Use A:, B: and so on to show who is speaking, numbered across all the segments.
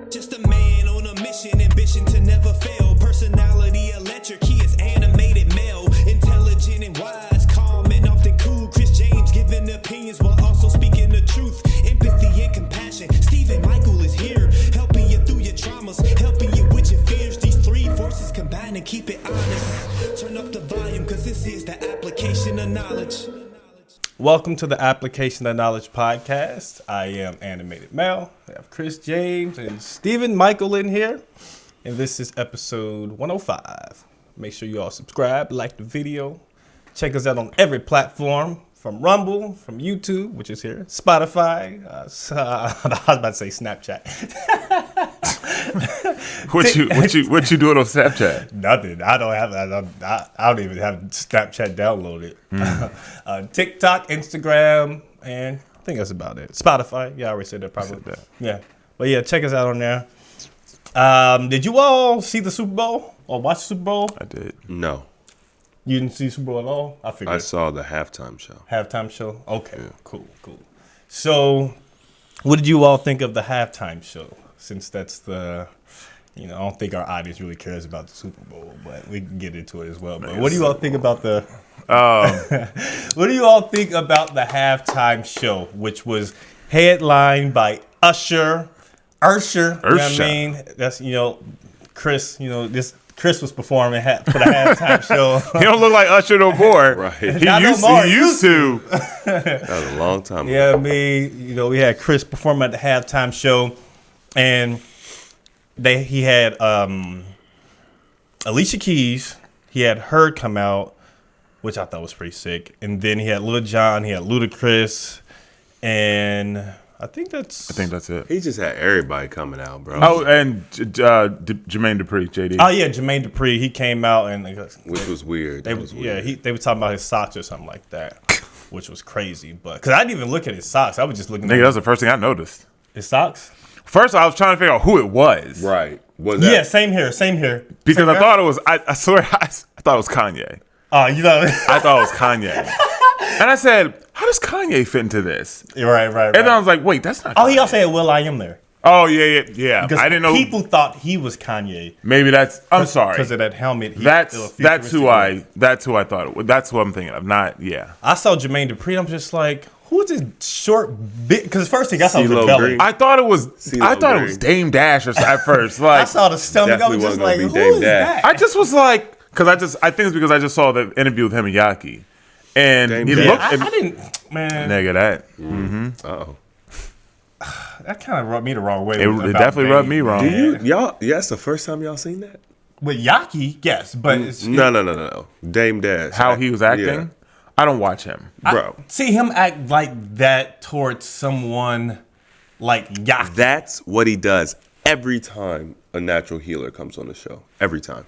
A: Just a man on a mission, ambition to never fail. Personality electric, he is animated male. Intelligent and wise, calm and often cool. Chris James giving opinions while also speaking the truth. Empathy and compassion. Stephen Michael is here, helping you through your traumas, helping you with your fears. These three forces combine and keep it honest. Turn up the volume, cause this is the application of knowledge.
B: Welcome to the Application of Knowledge podcast. I am Animated Mel. I have Chris James and Stephen Michael in here. And this is episode 105. Make sure you all subscribe, like the video. Check us out on every platform, from Rumble, from YouTube, which is here, Spotify. I was about to say Snapchat.
C: What you doing on Snapchat?
B: Nothing. I don't even have Snapchat downloaded. TikTok, Instagram, and I think that's about it. Spotify. Yeah, I already said that probably. Yeah. But yeah, check us out on there. Did you all see the Super Bowl or watch the Super Bowl?
C: I did.
D: No.
B: You didn't see Super Bowl at all? I figured.
D: I saw the halftime show.
B: Halftime show? Okay, yeah. Cool. So, what did you all think of the halftime show? Since that's I don't think our audience really cares about the Super Bowl, but we can get into it as well. But what do you all think about the? What do you all think about the halftime show, which was headlined by Usher? You know what I mean? That's Chris. Chris was performing for the halftime show.
C: He don't look like Usher no more.
D: Right.
C: He used to.
D: That was a long time ago.
B: Yeah, I mean, we had Chris performing at the halftime show, and he had Alicia Keys. He had her come out, which I thought was pretty sick. And then he had Lil Jon. He had Ludacris, and I think that's it.
D: He just had everybody coming out, bro.
C: Oh, and Jermaine Dupri, JD.
B: Oh yeah, Jermaine Dupri. He came out and
D: which was weird.
B: They were talking about his socks or something like that, which was crazy. But because I didn't even look at his socks, I was just looking.
C: Nigga, that was the first thing I noticed.
B: His socks.
C: First, I was trying to figure out who it was.
D: Right.
B: Yeah, same here.
C: Because I thought it was. I swear, I thought it was Kanye.
B: Oh,
C: I thought it was Kanye. And I said, how does Kanye fit into this?
B: Right.
C: And then I was like, wait, that's not Kanye.
B: Oh, he also had Will I Am there.
C: Oh, yeah.
B: Because I didn't know. People thought he was Kanye.
C: Maybe I'm sorry.
B: Because of that helmet.
C: That's who I thought it was. That's who I'm thinking of. Not, yeah.
B: I saw Jermaine Dupri and I'm just like, who is this short bit? Because first thing I saw was the belly.
C: I thought it was Dame Dash at first. Like,
B: I saw the stomach. I was just like, who is that?
C: I just was like, because I think it's because I just saw the interview with him and Yaki. And
B: I didn't, man.
C: Nigga, that.
D: Mm-hmm. Uh-oh.
B: That kind of rubbed me the wrong way.
C: It definitely rubbed me wrong.
D: That's the first time y'all seen that?
B: With Yaki, yes. But
D: No. Dame Dash.
C: How he was acting?
D: Yeah.
C: I don't watch him.
B: Bro. See him act like that towards someone like Yaki.
D: That's what he does every time a natural healer comes on the show. Every time.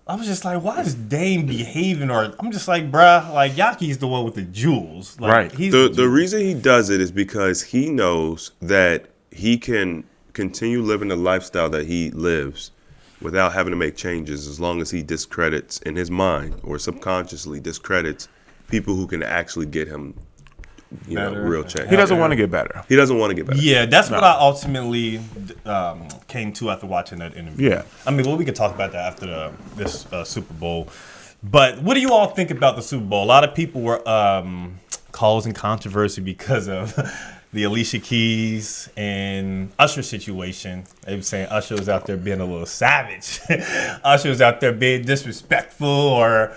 B: I was just like, why is Dame behaving? Or I'm just like, bruh, like Yaki's the one with the jewels. Like,
C: right.
D: The reason he does it is because he knows that he can continue living the lifestyle that he lives without having to make changes, as long as he discredits in his mind or subconsciously discredits people who can actually get him, real change.
C: He doesn't want to get better.
B: Yeah, that's what I ultimately came to after watching that interview.
C: Yeah.
B: I mean, we could talk about that after this Super Bowl. But what do you all think about the Super Bowl? A lot of people were causing controversy because of the Alicia Keys and Usher situation. They were saying Usher was out there being a little savage. Usher was out there being disrespectful, or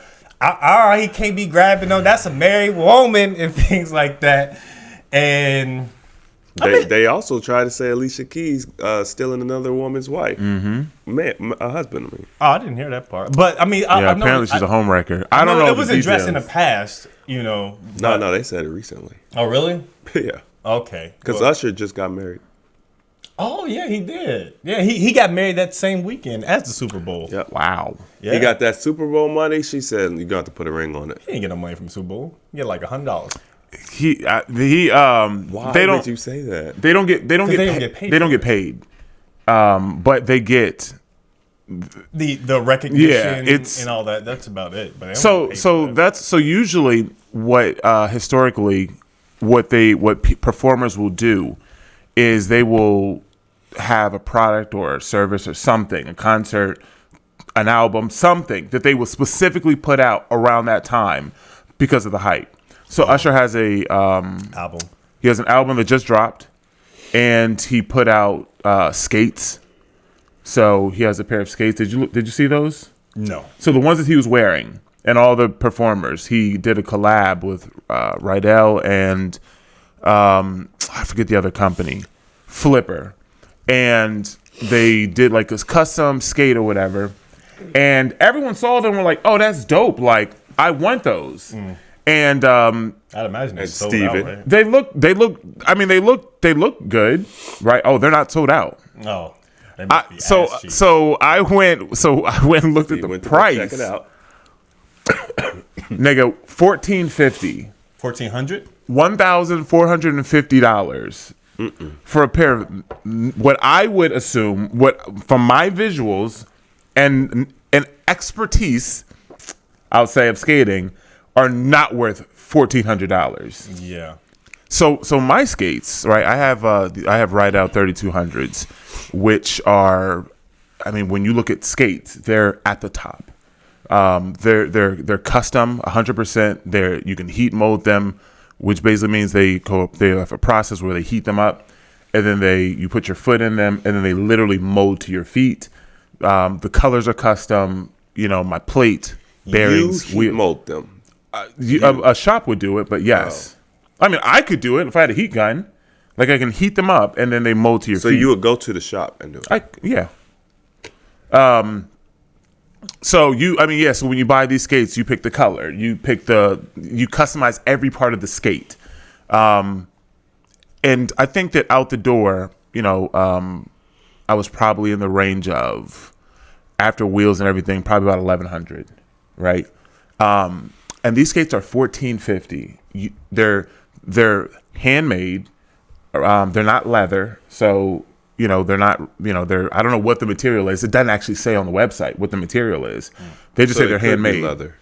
B: he can't be grabbing them. That's a married woman and things like that. And
D: they also try to say Alicia Keys stealing another woman's wife, a husband. I mean,
B: I didn't hear that part. But I mean, I know,
C: apparently she's a homewrecker. I don't know.
B: It was addressed in the past,
D: No, they said it recently.
B: Oh, really?
D: Yeah.
B: Okay.
D: Because Usher just got married.
B: Oh yeah, he did. Yeah, he got married that same weekend as the Super Bowl.
D: Yep.
C: Wow.
B: Yeah.
D: He got that Super Bowl money. She said you're gonna have to put a ring on it.
B: He didn't get no money from the Super Bowl. He get like $100.
D: Why did you say that?
C: They don't get paid. They don't get paid. But they get
B: the recognition and all that. That's about it. But
C: so usually what historically what performers will do is they will have a product or a service or something, a concert, an album, something that they will specifically put out around that time because of the hype. So Usher has a
B: Album.
C: he has an album that just dropped, and he put out skates. So he has a pair of skates. Did you see those?
B: No.
C: So the ones that he was wearing and all the performers, he did a collab with Rydell and I forget the other company, Flipper, and they did like this custom skate or whatever. And everyone saw them and were like, "Oh, that's dope! Like, I want those." And
B: I'd imagine it's sold out,
D: Steven.
B: right?
C: they look good, right? Oh, they're not sold out.
B: Oh. They must be ass cheap.
C: So I went and looked at
D: He
C: the
D: went to go
C: price.
D: check it out.
C: Nigga, $1,450.
B: 1,400?
C: $1,450 for a pair of what I would assume, from my visuals and expertise, I'll say, of skating, are not worth $1,400.
B: Yeah.
C: So my skates, right? I have Rydell 3200s, which are, I mean, when you look at skates, they're at the top. They're custom 100%. You can heat mold them, which basically means they have a process where they heat them up, and then you put your foot in them, and then they literally mold to your feet. The colors are custom. You know, my plate, bearings.
D: You heat mold them.
C: A shop would do it, but yes. I mean, I could do it if I had a heat gun. Like, I can heat them up, and then they mold to your feet.
D: So you would go to the shop and do it.
C: Yeah. So when you buy these skates, you pick the color, you customize every part of the skate. And I think that out the door, I was probably in the range of, after wheels and everything, probably about 1,100, right? And these skates are $1,450. They're handmade. They're not leather, so they're not. I don't know what the material is. It doesn't actually say on the website what the material is. They just say they're handmade.
D: Leather.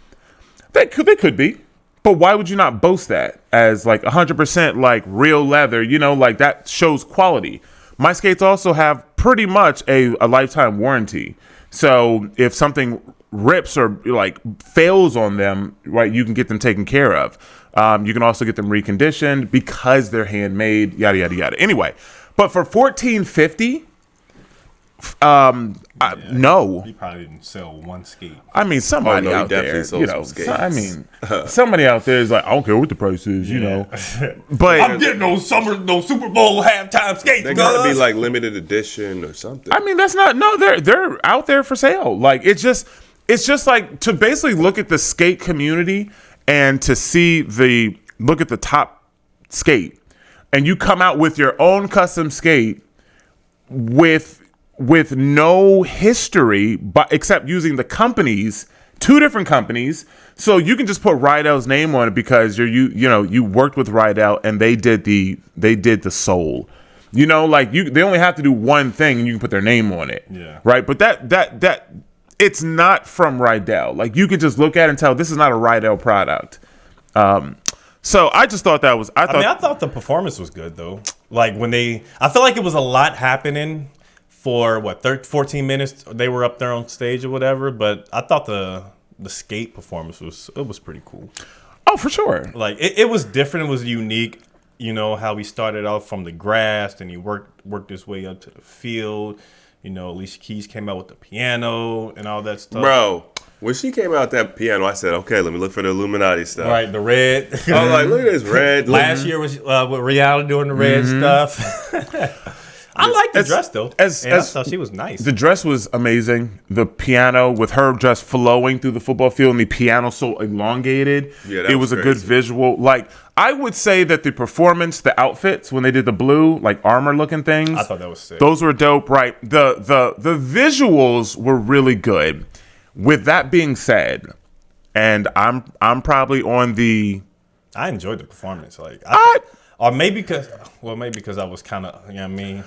C: They could be, but why would you not boast that as like 100% like real leather? Like that shows quality. My skates also have pretty much a lifetime warranty. So if something rips or like fails on them, right, you can get them taken care of. You can also get them reconditioned because they're handmade, yada, yada, yada. Anyway, but for $1,450, no.
B: He probably didn't sell one skate.
C: I mean, somebody
D: he
C: out
D: definitely
C: there,
D: sold some skates.
C: I mean, somebody out there is like, I don't care what the price is, But
B: I'm getting those Super Bowl halftime skates.
D: They gotta be like limited edition or something.
C: I mean, they're out there for sale. Like, it's just like to basically look at the skate community and to look at the top skate, and you come out with your own custom skate with no history, but except using the companies, two different companies, so you can just put Rydell's name on it because you worked with Rydell and they did the soul. They only have to do one thing and you can put their name on it.
B: Yeah.
C: Right. But that it's not from Rydell. Like, you could just look at it and tell this is not a Rydell product. So I just thought I
B: thought the performance was good though. Like I feel like it was a lot happening for 14 minutes. They were up there on stage or whatever, but I thought the skate performance was pretty cool.
C: Oh, for sure.
B: Like it was different. It was unique. How he started off from the grass and he worked his way up to the field. Alicia Keys came out with the piano and all that stuff.
D: Bro, when she came out that piano, I said, okay, let me look for the Illuminati stuff.
B: Right, the red.
D: I was like, look at this red.
B: Last year was with Rihanna doing the red stuff. I like the dress though. I thought she was nice.
C: The dress was amazing. The piano with her just flowing through the football field and the piano so elongated. Yeah, it was a good visual. Like, I would say that the performance, the outfits when they did the blue like armor looking things,
B: I thought that was sick.
C: Those were dope. Right. The visuals were really good. With that being said, and I'm probably on the.
B: I enjoyed the performance. Like maybe because I was kind of, you know what I mean?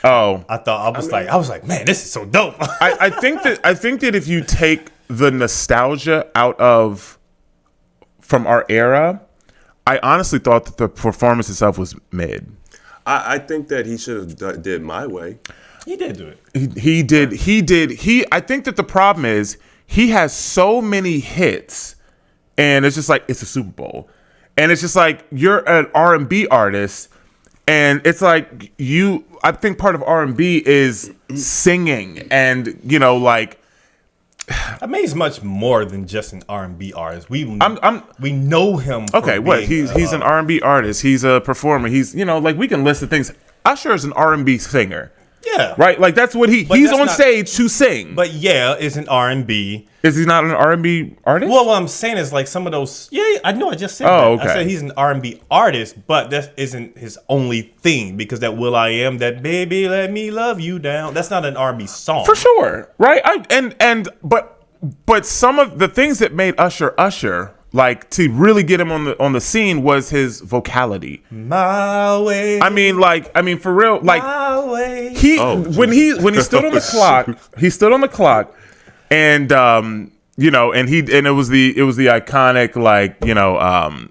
C: Oh,
B: I was like, man, this is so dope.
C: I think that if you take the nostalgia out of from our era, I honestly thought that the performance itself was mid.
D: I think that he should have did My Way.
B: He did do it.
C: He did. I think that the problem is he has so many hits, and it's just like it's a Super Bowl, and it's just like you're an R&B artist, and it's like I think part of R&B is singing, and like.
B: I mean, he's much more than just an R&B artist. We know him.
C: Okay, what he's an R&B artist. He's a performer. He's like we can list the things. Usher is an R&B singer.
B: Yeah.
C: Right? Like that's what he's on stage to sing.
B: But yeah, it's an R&B.
C: Is he not an R&B artist?
B: Well, what I'm saying is like some of those. Yeah, I know. I just said that.
C: Okay.
B: I said he's an R&B artist, but that isn't his only thing because that Will I Am, that Baby Let Me Love You Down, that's not an R&B song.
C: For sure. Right? But some of the things that made Usher, like to really get him on the scene was his vocality.
B: My way.
C: I mean for real, like
B: my way.
C: When he stood on the clock, and and it was the iconic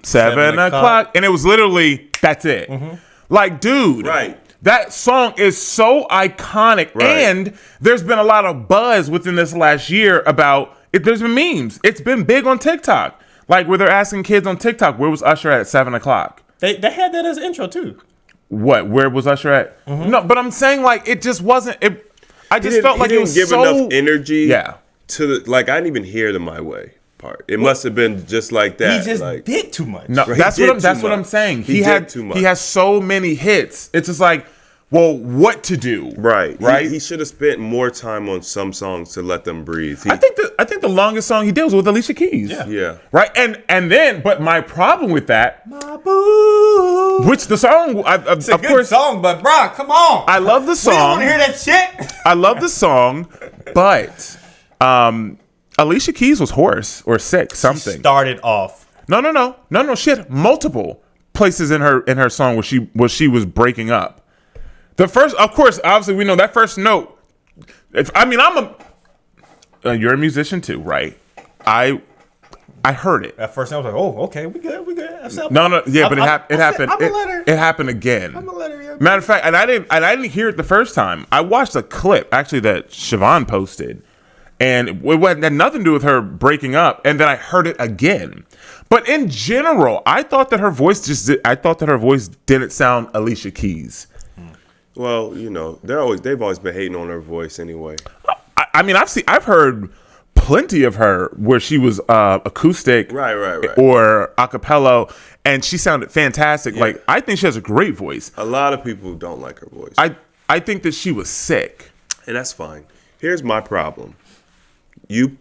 C: 7 o'clock, and it was literally that's it. Mm-hmm. Like, dude,
D: right.
C: That song is so iconic,
D: right.
C: And there's been a lot of buzz within this last year about it. There's been memes. It's been big on TikTok, like where they're asking kids on TikTok, where was Usher at 7 o'clock?
B: They had that as an intro too.
C: What? Where was Usher at? Mm-hmm. No, but I'm saying like it just wasn't. I just felt like it was
D: give enough energy.
C: Yeah.
D: To I didn't even hear the My Way part. It must have been just like that.
B: He just did too much.
C: No, that's what I'm saying. He had too much. He has so many hits. It's just like, well, what to do?
D: Right. He should have spent more time on some songs to let them breathe.
C: I think the longest song he did was with Alicia Keys.
D: Yeah.
C: Right. And then, but my problem with that,
B: my boo,
C: which the song,
B: it's a good song, but bro, come on.
C: I love the song.
B: We don't want to hear that shit.
C: I love the song, but Alicia Keys was hoarse or sick, something.
B: She started off.
C: No. She had multiple places in her song where she was breaking up. The first, of course, obviously we know that first note. You're a musician too, right? I heard it.
B: At first I was like, oh, okay, we good.
C: No, yeah, but it happened. It happened again.
B: I'm gonna let her. Yeah.
C: Matter of fact, and I didn't hear it the first time. I watched a clip actually that Siobhan posted, and it had nothing to do with her breaking up. And then I heard it again. But in general, I thought that her voice didn't sound Alicia Keys.
D: Well, they've always been hating on her voice anyway.
C: I've heard plenty of her where she was acoustic,
D: right,
C: or a cappella, and she sounded fantastic. Yeah. Like, I think she has a great voice.
D: A lot of people don't like her voice.
C: I think that she was sick,
D: and that's fine. Here's my problem: you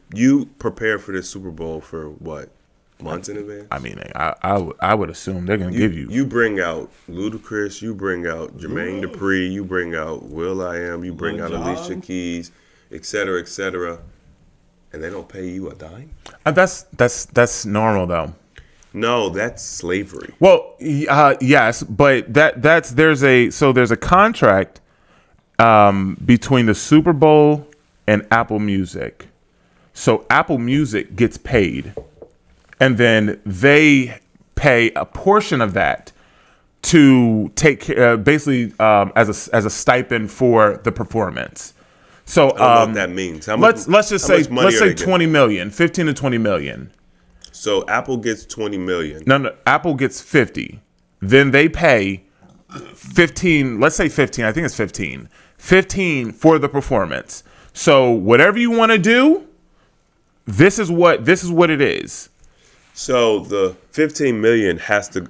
D: prepare for this Super Bowl for what? Months in advance?
C: I mean, I would assume they're going to give you.
D: You bring out Ludacris, you bring out Jermaine Dupri, you bring out Will I Am, you bring out Alicia Keys, et cetera, and they don't pay you a dime?
C: That's normal though.
D: No, that's slavery.
C: Well, yes, but there's a contract between the Super Bowl and Apple Music. So Apple Music gets paid. And then they pay a portion of that to take basically as a stipend for the performance. So
D: I don't know what that means.
C: Let's say 20 million, 15 to 20 million.
D: So Apple gets 20 million.
C: No, Apple gets 50. Then they pay 15. Let's say 15. I think it's 15. 15 for the performance. So whatever you want to do, this is what it is.
D: So the 15 million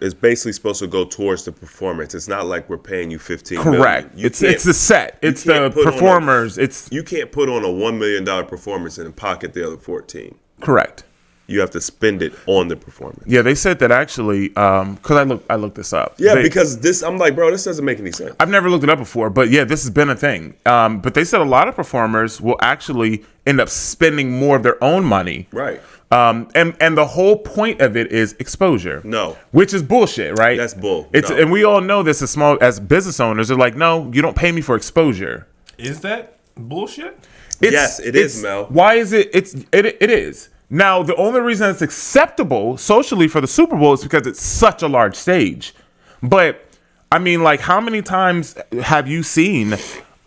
D: is basically supposed to go towards the performance. It's not like we're paying you 15
C: Correct.
D: million.
C: It's the set. It's the performers.
D: You can't put on a $1 million performance and pocket the other 14.
C: Correct.
D: You have to spend it on the performance.
C: Yeah, they said that actually, because I looked this up.
D: Yeah, because I'm like, bro, this doesn't make any sense.
C: I've never looked it up before, but yeah, this has been a thing. But they said a lot of performers will actually end up spending more of their own money.
D: Right.
C: And the whole point of it is exposure.
D: No.
C: Which is bullshit, right?
D: That's bull.
C: And we all know this as business owners. They're like, no, you don't pay me for exposure.
B: Is that bullshit?
D: Yes, it is, Mel.
C: Why is it? It is. Now, the only reason it's acceptable socially for the Super Bowl is because it's such a large stage. But I mean, like, how many times have you seen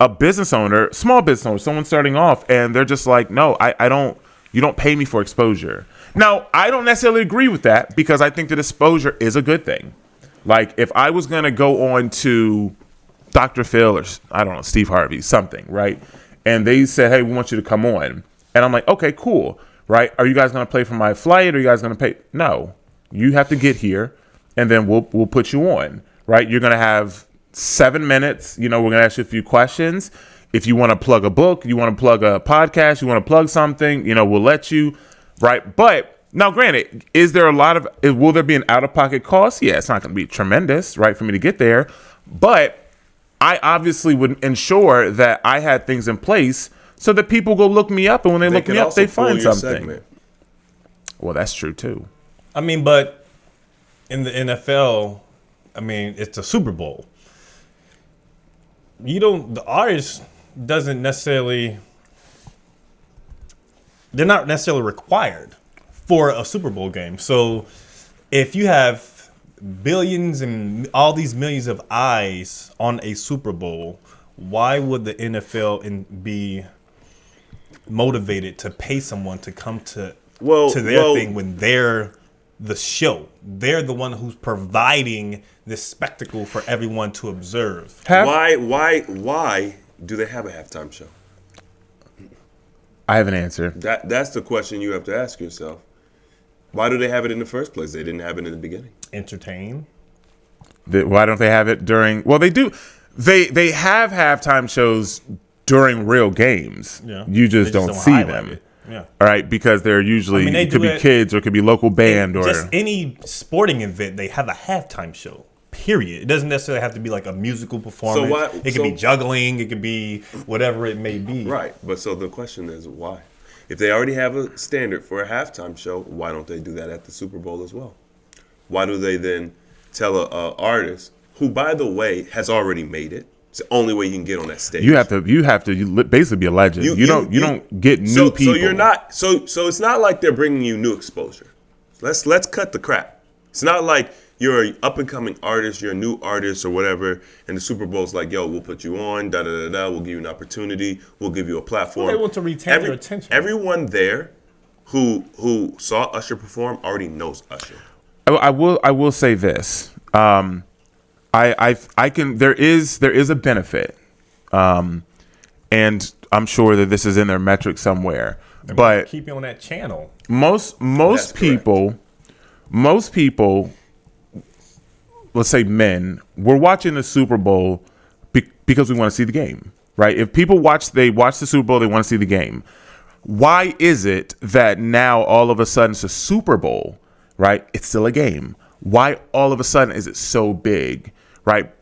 C: a business owner, small business owner, someone starting off, and they're just like, no, I don't, you don't pay me for exposure. Now, I don't necessarily agree with that because I think that exposure is a good thing. Like, if I was going to go on to Dr. Phil or, I don't know, Steve Harvey, something, right? And they said, hey, we want you to come on. And I'm like, okay, cool, right? Are you guys going to pay for my flight? Or are you guys going to pay? No. You have to get here, and then we'll put you on, right? You're going to have 7 minutes. You know, we're going to ask you a few questions. If you want to plug a book, you want to plug a podcast, you want to plug something, you know, we'll let you, right? But now, granted, is there a lot of, will there be an out-of-pocket cost? Yeah, it's not going to be tremendous, right, for me to get there. But I obviously would ensure that I had things in place so that people go look me up, and when they look me up, they find something. Segment. Well, that's true, too.
B: I mean, but in the NFL, I mean, it's a Super Bowl. The artist doesn't necessarily, they're not necessarily required for a Super Bowl game. So if you have billions and all these millions of eyes on a Super Bowl, why would the NFL be motivated to pay someone to come to their thing when they're the show? They're the one who's providing this spectacle for everyone to observe.
D: Why do they have a halftime show?
C: I have an answer.
D: That's the question you have to ask yourself. Why do they have it in the first place? They didn't have it in the beginning.
B: Entertain.
C: Why don't they have it during? Well, they do. They have halftime shows during real games. Yeah. You just don't see them.
B: Yeah.
C: All right, because they're usually, it could be kids or it could be local band or
B: just any sporting event. They have a halftime show. Period. It doesn't necessarily have to be like a musical performance. It could be juggling. It could be whatever it may be.
D: Right. But so the question is why? If they already have a standard for a halftime show, why don't they do that at the Super Bowl as well? Why do they then tell an artist who, by the way, has already made it? It's the only way you can get on that stage. You have to
C: basically be a legend. You don't get new people.
D: So you're not. So it's not like they're bringing you new exposure. Let's cut the crap. It's not like you're an up and coming artist, you're a new artist or whatever, and the Super Bowl's like, yo, we'll put you on, we'll give you an opportunity, we'll give you a platform.
B: Well, they want to retain your attention.
D: Everyone there who saw Usher perform already knows Usher.
C: I will say this. I can. There is a benefit, and I'm sure that this is in their metrics somewhere. But
B: keep you on that channel.
C: Most people, let's say men, we're watching the Super Bowl because we want to see the game, right? If people watch the Super Bowl, they want to see the game. Why is it that now all of a sudden it's a Super Bowl, right? It's still a game. Why all of a sudden is it so big? Right.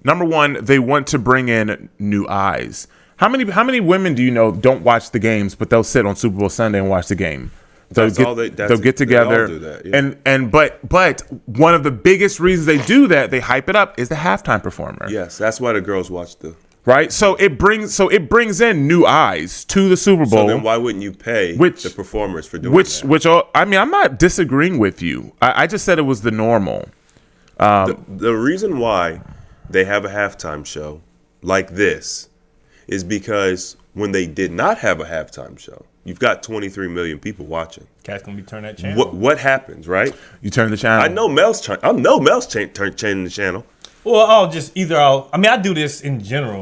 C: Number one, they want to bring in new eyes. How many women do you know don't watch the games, but they'll sit on Super Bowl Sunday and watch the game? They'll get together. They all do that, yeah. But one of the biggest reasons they do that, they hype it up, is the halftime performer.
D: Yes, that's why the girls watch
C: right. So it brings in new eyes to the Super Bowl.
D: So then why wouldn't you pay the performers for doing that?
C: I mean, I'm not disagreeing with you. I just said it was the normal.
D: The reason why they have a halftime show like this is because when they did not have a halftime show, you've got 23 million people watching.
B: Cat's gonna be turning that channel.
D: What happens, right?
C: You turn the channel.
D: I know Mel's changing the channel.
B: Well, I do this in general.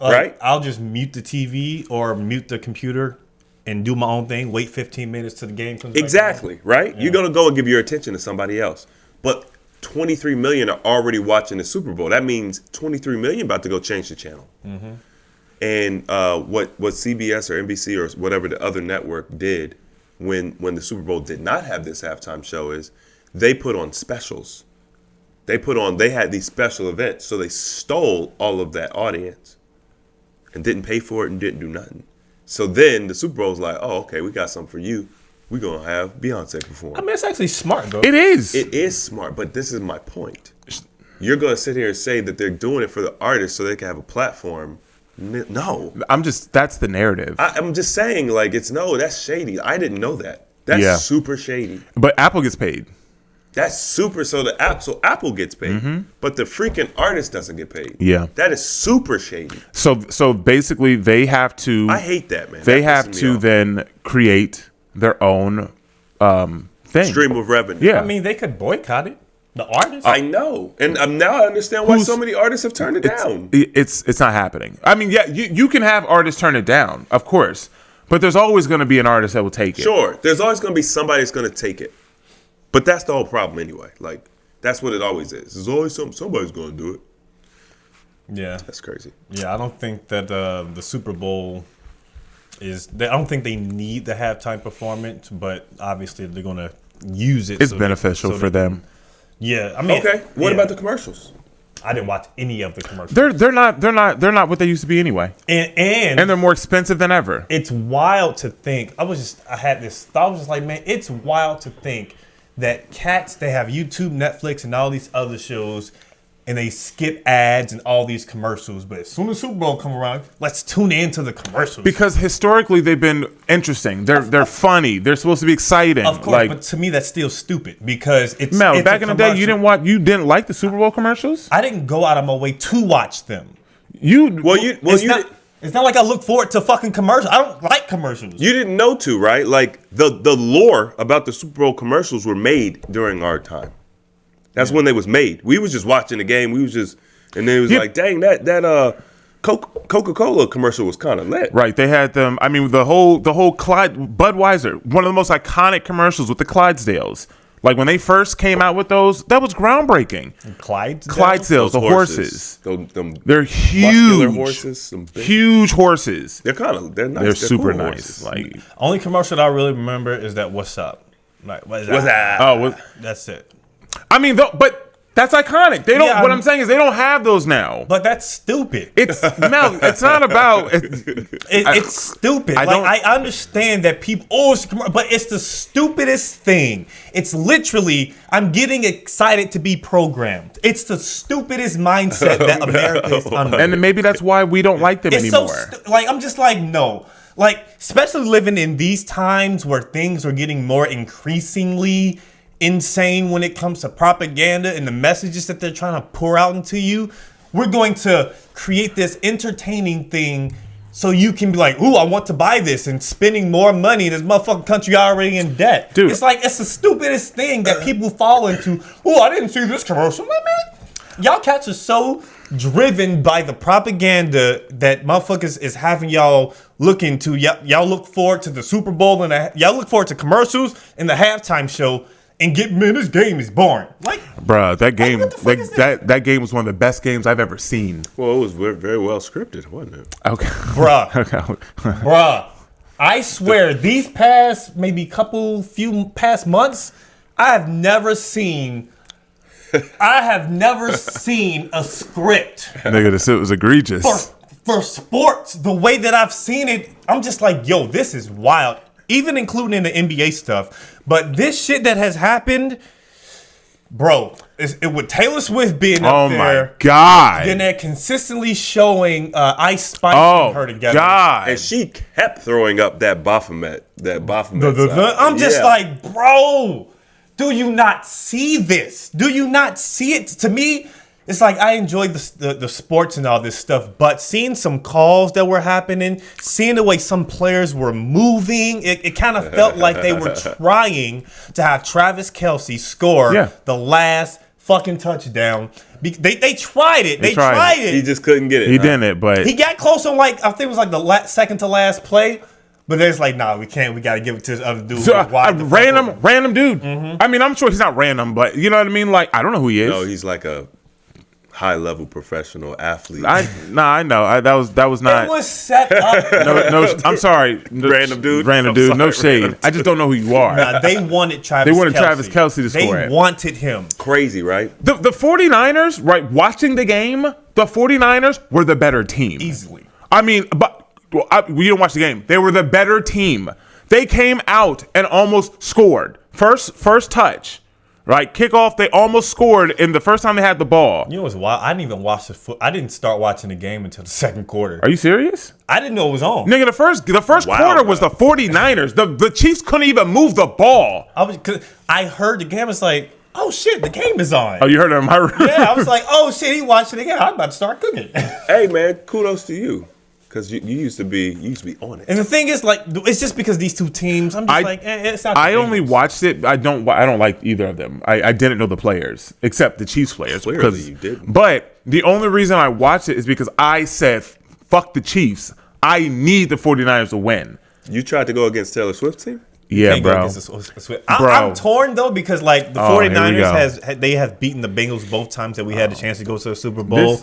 D: Right?
B: I'll just mute the TV or mute the computer and do my own thing. Wait 15 minutes till the game comes.
D: Exactly, right? Yeah. You're gonna go and give your attention to somebody else, but 23 million are already watching the Super Bowl. That means 23 million about to go change the channel. Mm-hmm. And what CBS or NBC or whatever the other network did when the Super Bowl did not have this halftime show is they put on specials. They had these special events. So they stole all of that audience and didn't pay for it and didn't do nothing. So then the Super Bowl's like, oh, okay, we got something for you. We're going to have Beyonce perform.
B: I mean, it's actually smart, though.
C: It is.
D: It is smart, but this is my point. You're going to sit here and say that they're doing it for the artists so they can have a platform. No.
C: That's the narrative.
D: I'm just saying, like, that's shady. I didn't know that. That's super shady.
C: But Apple gets paid.
D: That's super. So Apple gets paid, but the freaking artist doesn't get paid.
C: Yeah.
D: That is super shady.
C: So basically, they have to.
D: I hate that, man.
C: They
D: That
C: have
D: pisses me
C: to
D: off.
C: then create their own thing.
D: Stream of revenue.
C: Yeah.
B: I mean, they could boycott it. The artist.
D: I know, and now I understand why so many artists have turned it down.
C: It's not happening. I mean, yeah, you can have artists turn it down, of course, but there's always going to be an artist that will take it.
D: Sure, there's always going to be somebody that's going to take it, but that's the whole problem anyway. Like that's what it always is. There's always somebody's going to do it.
B: Yeah.
D: That's crazy.
B: Yeah, I don't think that the Super Bowl is. I don't think they need the halftime performance, but obviously they're going to use it.
C: It's beneficial for them.
B: Yeah, I mean.
D: Okay, what about the commercials?
B: I didn't watch any of the commercials.
C: They're not what they used to be anyway,
B: and
C: and they're more expensive than ever.
B: it's wild to think. I had this thought. I was just like, man, it's wild to think that cats, they have YouTube, Netflix, and all these other shows, and they skip ads and all these commercials. But as soon as Super Bowl come around, let's tune into the commercials.
C: Because historically they've been interesting. They're funny. They're supposed to be exciting.
B: Of course, but to me that's still stupid because it's
C: Mel,
B: it's
C: back
B: a
C: in the day,
B: commercial.
C: you didn't like the Super Bowl commercials.
B: I didn't go out of my way to watch them. It's not like I look forward to fucking commercials. I don't like commercials.
D: You didn't know to, right? Like the lore about the Super Bowl commercials were made during our time. That's when they was made. We was just watching the game. We was just, and then it was like, dang, that Coca-Cola commercial was kind of lit.
C: Right, they had them. I mean, the whole Budweiser, one of the most iconic commercials with the Clydesdales. Like when they first came out with those, that was groundbreaking. Clydesdales, the horses. They're huge
D: horses.
C: Huge horses.
D: They're nice.
C: They're super
D: cool
C: nice.
D: horses.
C: Like
B: Only commercial that I really remember is that "What's Up." Like, what's
D: What's
B: that?
D: that?
C: oh,
B: That's it.
C: I mean, but that's iconic. They don't.
B: Yeah,
C: what I'm saying is they don't have those now.
B: But that's stupid.
C: It's Mel. It's not about.
B: It's stupid. I understand that people. But it's the stupidest thing. It's literally. I'm getting excited to be programmed. It's the stupidest mindset that America is under.
C: And maybe that's why we don't like them anymore.
B: I'm just like, no. Like, especially living in these times where things are getting more increasingly insane when it comes to propaganda and the messages that they're trying to pour out into you. We're going to create this entertaining thing so you can be like, ooh, I want to buy this, and spending more money in this motherfucking country already in debt.
C: Dude.
B: It's like, it's the stupidest thing that people fall into. Oh, I didn't see this commercial. Man, y'all cats are so driven by the propaganda that motherfuckers is having y'all look into. Y'all look forward to the Super Bowl and y'all look forward to commercials and the halftime show. And this game is boring. Like,
C: bruh, that game,
B: what the fuck is this?
C: that game was one of the best games I've ever seen.
D: Well, it was very well scripted, wasn't it?
C: Okay,
B: bruh, bruh. I swear, these past few past months, I have never seen a script
C: nigga, this shit was egregious.
B: for sports the way that I've seen it. I'm just like, yo, this is wild. Even including the NBA stuff. But this shit that has happened, bro, it with Taylor Swift being up there.
C: Oh my God.
B: Then they're consistently showing Ice Spice and her together.
C: God.
D: And she kept throwing up that Baphomet.
B: I'm just like, bro, do you not see this? Do you not see it? To me, it's like I enjoy the sports and all this stuff, but seeing some calls that were happening, seeing the way some players were moving, it kind of felt like they were trying to have Travis Kelce score the last fucking touchdown. They tried it. They tried it.
D: He just couldn't get it.
C: He didn't, but
B: He got close on, like, I think it was like the second to last play. But there's like, nah, we can't. We got to give it to this other dude.
C: So, random dude. Mm-hmm. I mean, I'm sure he's not random, but you know what I mean? Like, I don't know who he is.
D: No, he's like a high-level professional athlete.
C: I know. That was not.
B: It was set up.
C: No, I'm sorry.
D: Random dude.
C: No shade. I just don't know who you are.
B: Nah, they wanted Travis
C: Kelce to score it.
B: They wanted him.
D: Crazy, right?
C: The 49ers, right, watching the game, the 49ers were the better team.
B: Easily.
C: I mean, we didn't watch the game. They were the better team. They came out and almost scored. First touch. Right, kickoff. They almost scored in the first time they had the ball.
B: You know what's wild? I didn't even watch I didn't start watching the game until the second quarter.
C: Are you serious?
B: I didn't know it was on.
C: Nigga, the first quarter was the 49ers. The Chiefs couldn't even move the ball.
B: Cause I heard the game. It's like, oh shit, the game is on.
C: Oh, you heard it in my room?
B: Yeah, I was like, oh shit, he watched it again. I'm about to start cooking.
D: Hey man, kudos to you, because you used to be on it.
B: And the thing is, like, it's just because these two teams. I'm just it's not.
C: I only watched it. I don't like either of them. I didn't know the players except the Chiefs players.
D: Clearly you didn't.
C: But the only reason I watched it is because I said, fuck the Chiefs. I need the 49ers to win.
D: You tried to go against Taylor Swift's team?
C: Yeah, bro.
B: I'm torn though because like the
C: Oh, here we
B: 49ers
C: go.
B: they have beaten the Bengals both times that we had the chance to go to the Super Bowl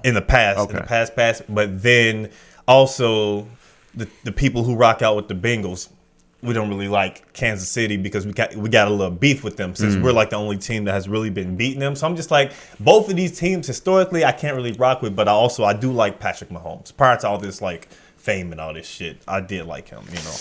B: in the past. In the past. But then also the people who rock out with the Bengals, we don't really like Kansas City because we got a little beef with them since we're like the only team that has really been beating them. So I'm just like, both of these teams historically I can't really rock with, but I do like Patrick Mahomes. Prior to all this like fame and all this shit, I did like him, you know.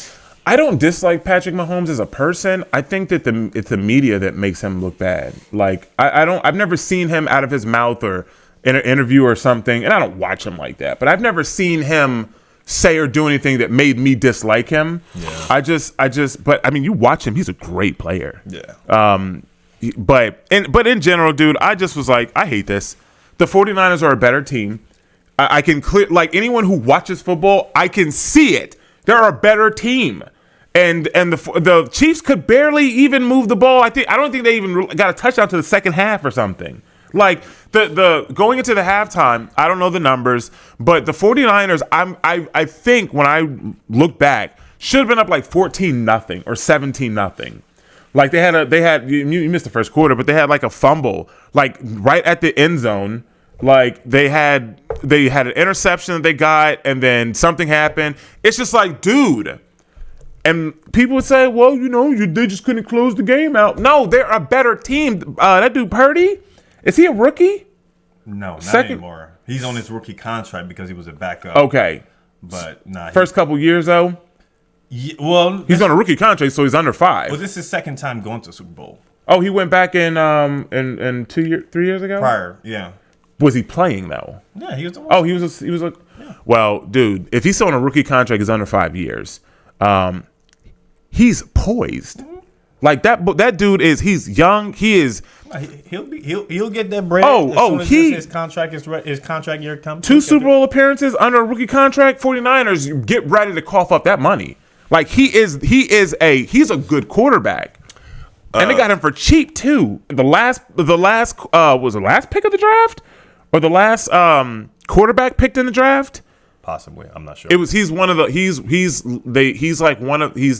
C: I don't dislike Patrick Mahomes as a person. I think that it's the media that makes him look bad. Like I've never seen him out of his mouth or in an interview or something, and I don't watch him like that. But I've never seen him say or do anything that made me dislike him. Yeah. But I mean, you watch him; he's a great player.
B: Yeah.
C: But in general, dude, I just was like, I hate this. The 49ers are a better team. I can clear, like, anyone who watches football, I can see it. They're a better team. And the Chiefs could barely even move the ball. I don't think they even got a touchdown to the second half or something. Like the going into the halftime, I don't know the numbers, but the 49ers, I think when I look back, should have been up like 14-0 or 17-0. Like they had you missed the first quarter, but they had like a fumble like right at the end zone. Like they had an interception that they got, and then something happened. It's just like, dude. And people would say, well, you know, they just couldn't close the game out. No, they're a better team. That dude Purdy, is he a rookie?
B: No, not anymore. He's on his rookie contract because he was a backup.
C: Okay.
B: But nah.
C: First couple years though.
B: Yeah, well,
C: he's on a rookie contract, so he's under 5.
B: Well, this is his second time going to the Super Bowl.
C: Oh, he went back in 3 years ago?
B: Prior, yeah.
C: Was he playing though?
B: Yeah, he was the one.
C: Oh, he was a yeah. Well, dude, if he's still on a rookie contract, he's under 5 years. He's poised. Mm-hmm. Like that dude he's young. He is.
B: He'll get that bread. His contract year comes.
C: 2 Super Bowl appearances under a rookie contract. 49ers get ready to cough up that money. Like he's a good quarterback. And they got him for cheap too. The last was the last pick of the draft, or the last quarterback picked in the draft.
B: Possibly, I'm not sure.
C: He's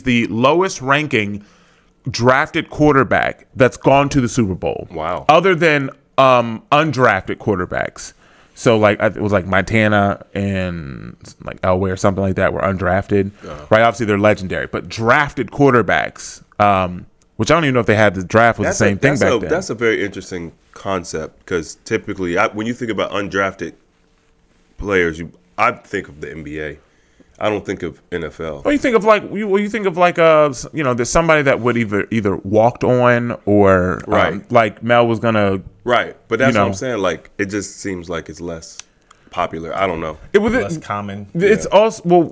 C: the lowest ranking drafted quarterback that's gone to the Super Bowl.
D: Wow.
C: Other than undrafted quarterbacks. So like it was like Montana and like Elway or something like that were undrafted. Right? Obviously they're legendary, but drafted quarterbacks, which I don't even know if they had the draft was the same thing back then.
D: That's a very interesting concept because typically when you think about undrafted players, I think of the NBA. I don't think of NFL.
C: Well, you think of there's somebody that would either walked on or
D: right.
C: Like Mel was gonna
D: right. But that's what I'm saying. Like it just seems like it's less popular. I don't know.
B: It was less common.
C: It's also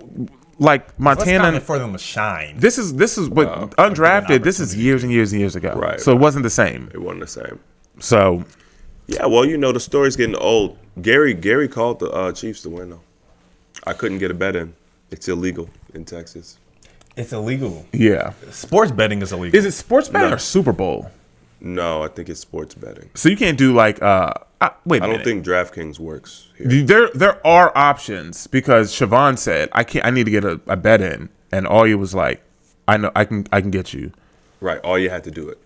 C: like Montana
B: common for them to shine.
C: This is what undrafted. This is years and years and years ago.
D: Right.
C: So it wasn't the same.
D: It wasn't the same.
C: So
D: yeah. Well, the story's getting old. Gary called the Chiefs to win though. I couldn't get a bet in. It's illegal in Texas.
B: It's illegal.
C: Yeah.
B: Sports betting is illegal.
C: Is it sports betting or Super Bowl?
D: No, I think it's sports betting.
C: So you can't do like wait a minute.
D: I don't think DraftKings works here.
C: There are options because Siobhan said I need to get a bet in, and Aya was like, I know I can get you.
D: Right. All you had to do it.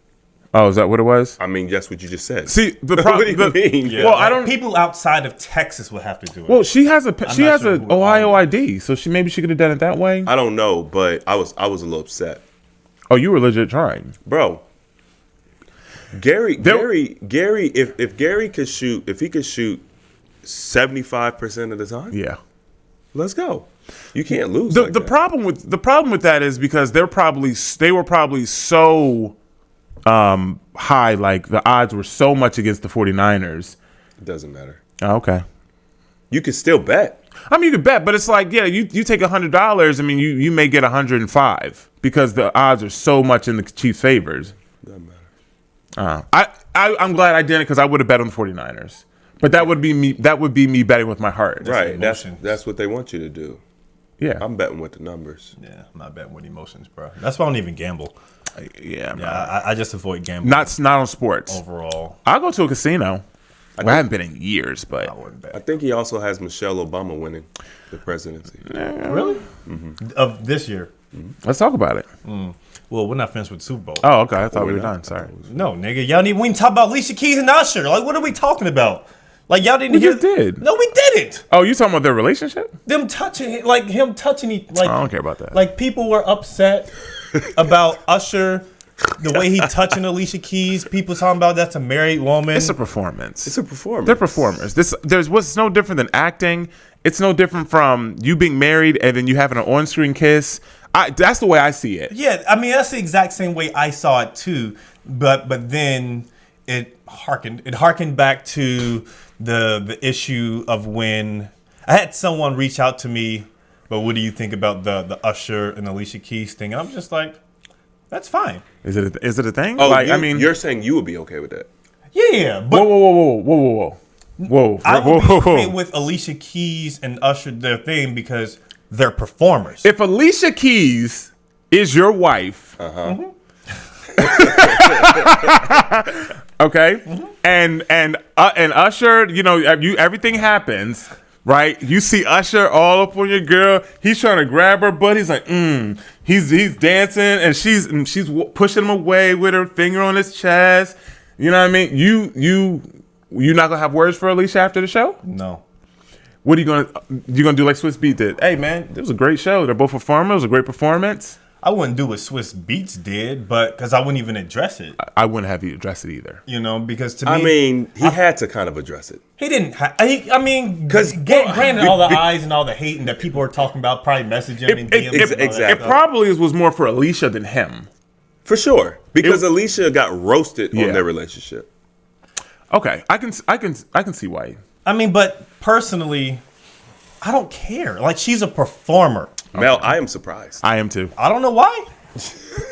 C: Oh, is that what it was?
D: I mean, that's what you just said.
C: See, the
D: problem. What do you mean?
B: Yeah. Well, people outside of Texas will have to do it.
C: Well, she has an Ohio ID, so maybe she could have done it that way.
D: I don't know, but I was a little upset.
C: Oh, you were legit trying,
D: bro. Gary, if Gary could shoot, if he could shoot 75% of the time,
C: yeah,
D: let's go. You can't lose.
C: The problem with that is because they were probably so high, like the odds were so much against the 49ers.
D: It doesn't matter.
C: Oh, okay.
D: You can still bet.
C: I mean, you can bet, but it's like, yeah, you take $100. I mean, you may get 105 because the odds are so much in the Chiefs' favors.
D: Doesn't matter.
C: I'm glad I didn't because I would have bet on the 49ers. But that would be me. That would be me betting with my heart.
D: Right. That's what they want you to do.
C: Yeah.
D: I'm betting with the numbers.
B: Yeah, I'm not betting with emotions, bro. That's why I don't even gamble.
C: Yeah.
B: I just avoid gambling.
C: Not on sports.
B: Overall.
C: I'll go to a casino. I haven't been in years, but
B: I wouldn't bet.
D: I think he also has Michelle Obama winning the presidency.
B: Really? Mm-hmm. Of this year?
C: Let's talk about it.
B: Well, we're not finished with the Super Bowl.
C: Oh, okay. I thought we were done. Sorry.
B: No, nigga. Y'all we didn't talk about Alicia Keys and Usher. Like, what are we talking about? Like, y'all didn't
C: We
B: hear.
C: just did.
B: No, we didn't.
C: Oh, you talking about their relationship?
B: Them touching, like him touching, like
C: I don't care about that.
B: Like people were upset about Usher, the way he touching Alicia Keys. People talking about that's a married woman.
C: It's a performance.
D: It's a performance.
C: They're performers. There's what's no different than acting. It's no different from you being married and then you having an on-screen kiss. That's the way I see it.
B: Yeah, I mean that's the exact same way I saw it too. But then it harkened back to the issue of when I had someone reach out to me. But what do you think about the Usher and Alicia Keys thing? And I'm just like, that's fine.
C: Is it a thing?
D: Oh,
C: like, I mean,
D: you're saying you would be okay with that?
B: Yeah, but
C: whoa.
B: I would be okay with Alicia Keys and Usher their thing because they're performers.
C: If Alicia Keys is your wife, okay, and Usher, everything happens, right? You see Usher all up on your girl. He's trying to grab her butt. He's like, He's dancing and she's pushing him away with her finger on his chest. You know what I mean? You not gonna have words for Alicia after the show?
B: No.
C: What are you gonna do like Swiss Beat did? Hey man, it was a great show. They're both performers. It was a great performance.
B: I wouldn't do what Swiss Beats did, but because I wouldn't even address it.
C: I wouldn't have you address it either.
B: Because to me,
D: I mean, he had to kind of address it.
B: he didn't. Because granted, all the eyes and all the hating that people are talking about, probably messaging him and DMs.
D: exactly.
C: It probably was more for Alicia than him.
D: For sure, because Alicia got roasted on their relationship.
C: Okay, I can see why.
B: But personally, I don't care. Like, she's a performer.
D: Mel, I am surprised.
C: I am too.
B: I don't know why.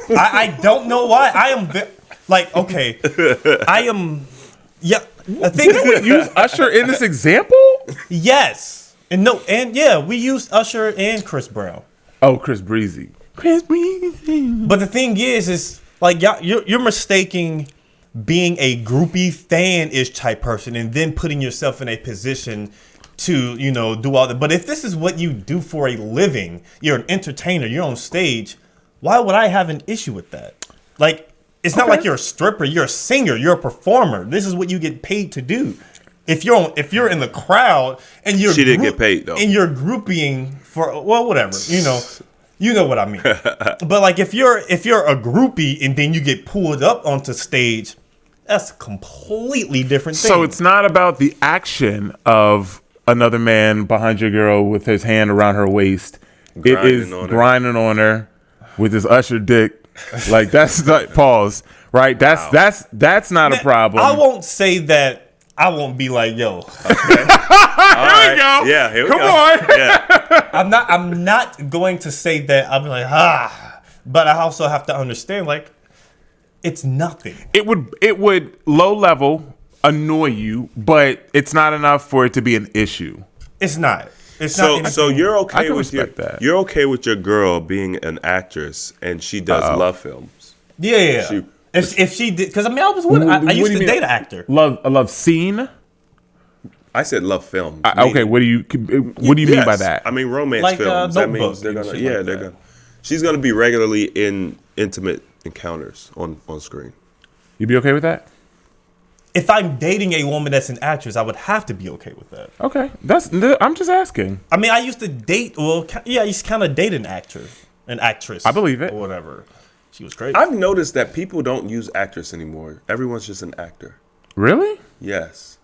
B: I don't know why. I am okay. I am. Yeah. The thing is,
C: we use Usher in this example.
B: yes, we used Usher and Chris Brown.
C: Oh, Chris Breezy.
B: But the thing is like you're mistaking being a groupie fan-ish type person and then putting yourself in a position to, do all that. But if this is what you do for a living, you're an entertainer, you're on stage, why would I have an issue with that? Like, it's not like you're a stripper, you're a singer, you're a performer. This is what you get paid to do. If you're in the crowd and
D: she didn't get paid though,
B: and you're grouping for whatever, you know what I mean. But like if you're a groupie and then you get pulled up onto stage, that's a completely different thing.
C: So it's not about the action of another man behind your girl with his hand around her waist. It is grinding on her with his Usher dick. Like that's like pause. Right? That's not a problem.
B: I won't say that. I won't be like, yo. Okay.
C: Here we go.
D: Yeah, here we
C: go. Come on.
D: Yeah.
B: I'm not going to say that. I'll be like, but I also have to understand, like, it's nothing.
C: It would low level annoy you, but it's not enough for it to be an issue.
B: It's not. It's not.
D: So you're okay with
C: that.
D: You're okay with your girl being an actress and she does love films.
B: Yeah. If she did, because I used to date an actor.
C: Love scene.
D: I said love film.
C: Okay, what do you mean by that?
D: I mean romance
B: like,
D: films. That means
B: they're gonna.
D: She's gonna be regularly in intimate encounters on screen.
C: You be okay with that?
B: If I'm dating a woman that's an actress, I would have to be okay with that.
C: Okay, I'm just asking.
B: I used to date. Well, yeah, I used to kind of date an actress.
C: I believe it.
B: Or whatever. She was great.
D: I've noticed that people don't use actress anymore. Everyone's just an actor.
C: Really?
D: Yes.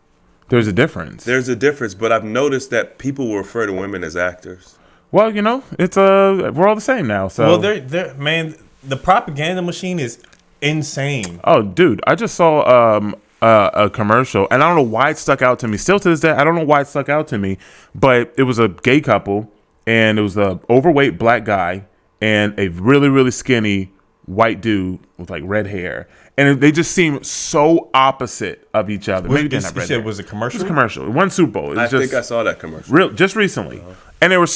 C: There's a difference.
D: There's a difference, but I've noticed that people will refer to women as actors.
C: Well, it's we're all the same now. So
B: they're man, the propaganda machine is insane.
C: Oh, dude, I just saw a commercial, and I don't know why it stuck out to me. Still to this day, I don't know why it stuck out to me, but it was a gay couple, and it was a overweight black guy and a really, really skinny white dude with like red hair, and they just seem so opposite of each other. Maybe they didn't have red hair.
B: Was it commercial?
C: It was a commercial. It won Super Bowl.
D: I think I saw that commercial.
C: Just recently, and it was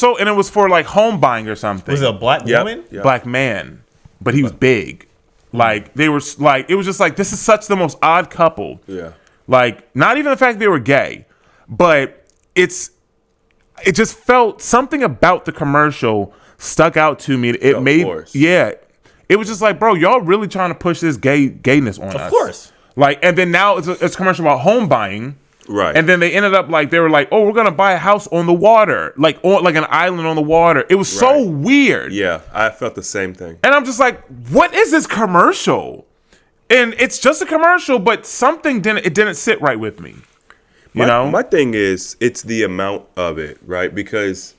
C: for like home buying or something.
B: Was it a black woman?
D: Yep.
C: Black man, but he was big. Like they were like, it was just like, this is such the most odd couple.
D: Yeah.
C: Like, not even the fact they were gay, but it just felt something about the commercial stuck out to me. It
D: Of
C: made,
D: course.
C: yeah, it was just like, bro, y'all really trying to push this gayness on us.
B: Of course.
C: Like, and then now it's a commercial about home buying.
D: Right.
C: And then they ended up like, they were like, oh, we're going to buy a house on the water, like an island on the water. It was so
D: Right.
C: weird.
D: Yeah, I felt the same thing.
C: And I'm just like, what is this commercial? And it's just a commercial, but something didn't sit right with me. You know?
D: My thing is, it's the amount of it, right? Because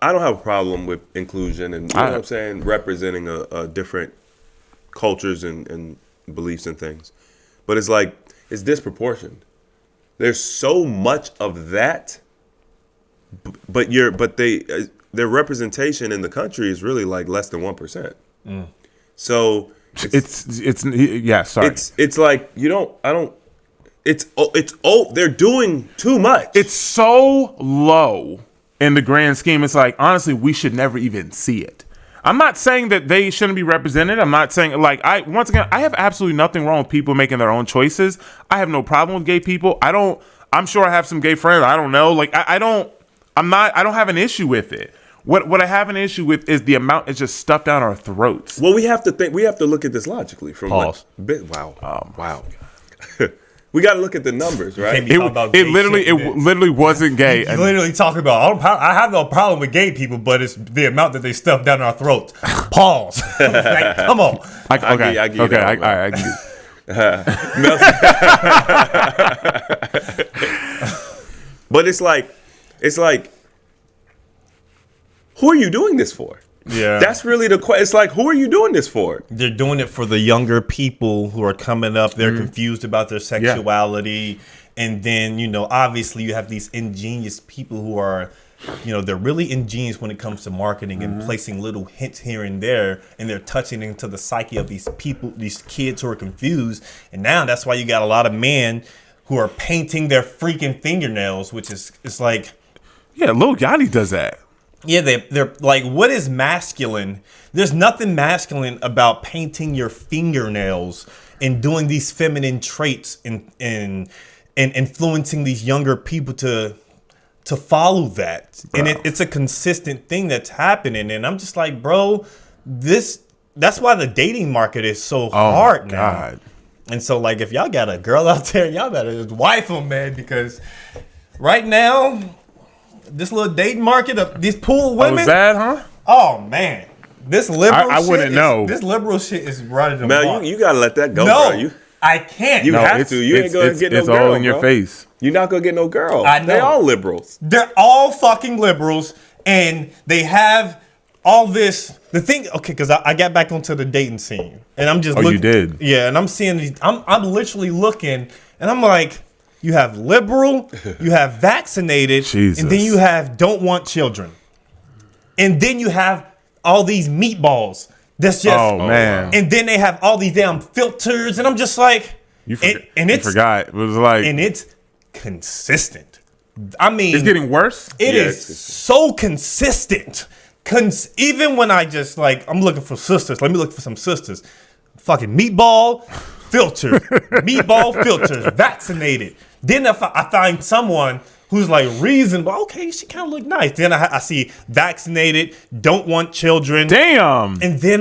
D: I don't have a problem with inclusion and, you know what I'm saying, representing a different cultures and beliefs and things. But it's like, it's disproportionate. There's so much of that, but their representation in the country is really like less than 1%. So it's like they're doing too much.
C: It's so low in the grand scheme. It's like, honestly, we should never even see it. I'm not saying that they shouldn't be represented. I'm not saying, like, I have absolutely nothing wrong with people making their own choices. I have no problem with gay people. I'm sure I have some gay friends. I don't know. Like, I don't have an issue with it. What I have an issue with is the amount is just stuffed down our throats.
D: Well, we have to look at this logically from
B: Pause.
D: Wow. We got to look at the numbers, right?
C: It literally wasn't gay.
B: You literally talking about, I have no problem with gay people, but it's the amount that they stuff down our throats. Pause. Like, come on.
C: I get you.
D: But it's like, who are you doing this for?
B: Yeah.
D: That's really the question. It's like, who are you doing this for?
B: They're doing it for the younger people who are coming up. They're confused about their sexuality. And then, obviously you have these ingenious people who are, they're really ingenious when it comes to marketing and placing little hints here and there. And they're touching into the psyche of these people, these kids who are confused. And now that's why you got a lot of men who are painting their freaking fingernails, which is, it's like.
C: Yeah, Lil Yachty does that.
B: Yeah, they're like, what is masculine? There's nothing masculine about painting your fingernails and doing these feminine traits and influencing these younger people to follow that. Bro. And it's a consistent thing that's happening. And I'm just like, bro, that's why the dating market is so hard now. God. And so, like, if y'all got a girl out there, y'all better wife them, man, because right now, this little dating market of these pool women.
C: Oh, is that, huh?
B: Oh, man. This liberal
C: I wouldn't know.
B: This liberal shit is running the
D: Man, you got to let that go,
B: no,
D: bro.
B: I can't.
D: You have to. You ain't going to get no girl.
C: It's all in your face.
D: You're not going to get no girl.
B: I know.
D: They all liberals.
B: They're all fucking liberals, and they have all this. The thing, okay, because I got back onto the dating scene, and I'm just looking.
C: You did?
B: Yeah, and I'm seeing these. I'm literally looking, and I'm like, you have liberal, you have vaccinated,
C: Jesus.
B: And then you have don't want children. And then you have all these meatballs. That's just,
C: oh man.
B: And then they have all these damn filters, and I'm just like,
C: you forgot. It was like,
B: and it's consistent. I mean,
C: it's getting worse.
B: It is so consistent. Even when I just like, I'm looking for sisters. Let me look for some sisters. Fucking meatball filters, vaccinated. Then if I find someone who's like reasonable, okay, she kind of look nice. Then I see vaccinated, don't want children.
C: Damn.
B: And then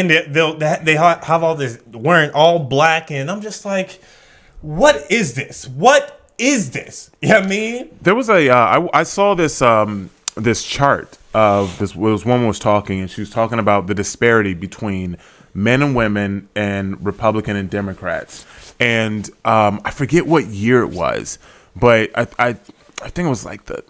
B: they have all this wearing all black, and I'm just like, what is this? What is this? You know what I mean?
C: There was I saw this this chart of this. Was woman was talking, and she was talking about the disparity between men and women and Republican and Democrats. And I forget what year it was, but I think it was like the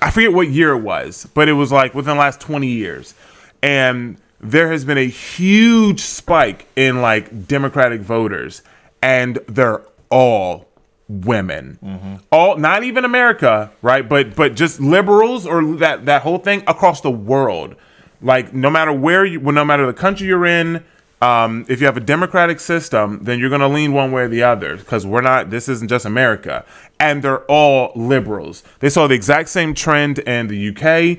C: I forget what year it was, but it was like within the last 20 years. And there has been a huge spike in like Democratic voters, and they're all women. Mm-hmm. All, not even America, right? But just liberals or that whole thing across the world. Like no matter no matter the country you're in, if you have a democratic system, then you're going to lean one way or the other because this isn't just America. And they're all liberals. They saw the exact same trend in the UK.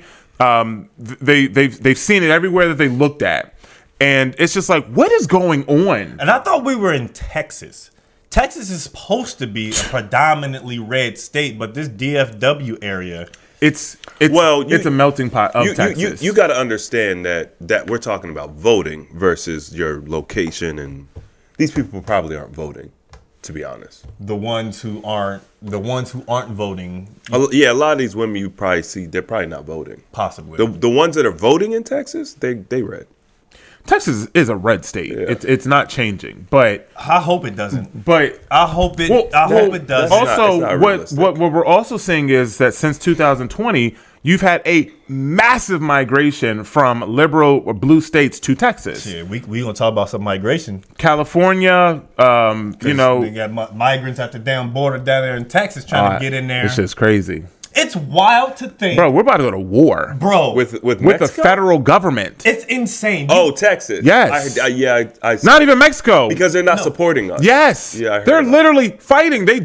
C: They've seen it everywhere that they looked at. And it's just like, what is going on?
B: And I thought we were in Texas. Texas is supposed to be a predominantly red state, but this DFW area,
C: it's a melting pot of Texas.
D: You got to understand that we're talking about voting versus your location, and these people probably aren't voting, to be honest.
B: the ones who aren't voting,
D: Yeah, a lot of these women you probably see, they're probably not voting.
B: possibly.
D: The ones that are voting in Texas, they red.
C: Texas is a red state.
D: Yeah.
C: It's not changing, but
B: I hope it doesn't.
C: but
B: I hope it.
C: Well,
B: I hope it does.
D: it's
C: also,
D: not
C: what
D: realistic.
C: what we're also seeing is that since 2020, you've had a massive migration from liberal or blue states to Texas,
B: Yeah, we gonna talk about some migration.
C: California.
B: They got migrants at the damn border down there in Texas trying to get in there.
C: It's just crazy,
B: It's wild to think,
C: bro. We're about to go to war,
B: bro.
D: With
C: with the
D: Mexico?
C: federal government.
B: It's insane.
D: Oh, Texas.
C: Yes.
D: I
C: Not even Mexico.
D: because they're not supporting us.
C: Yes.
D: Yeah, I heard
C: they're
D: that.
C: literally fighting. They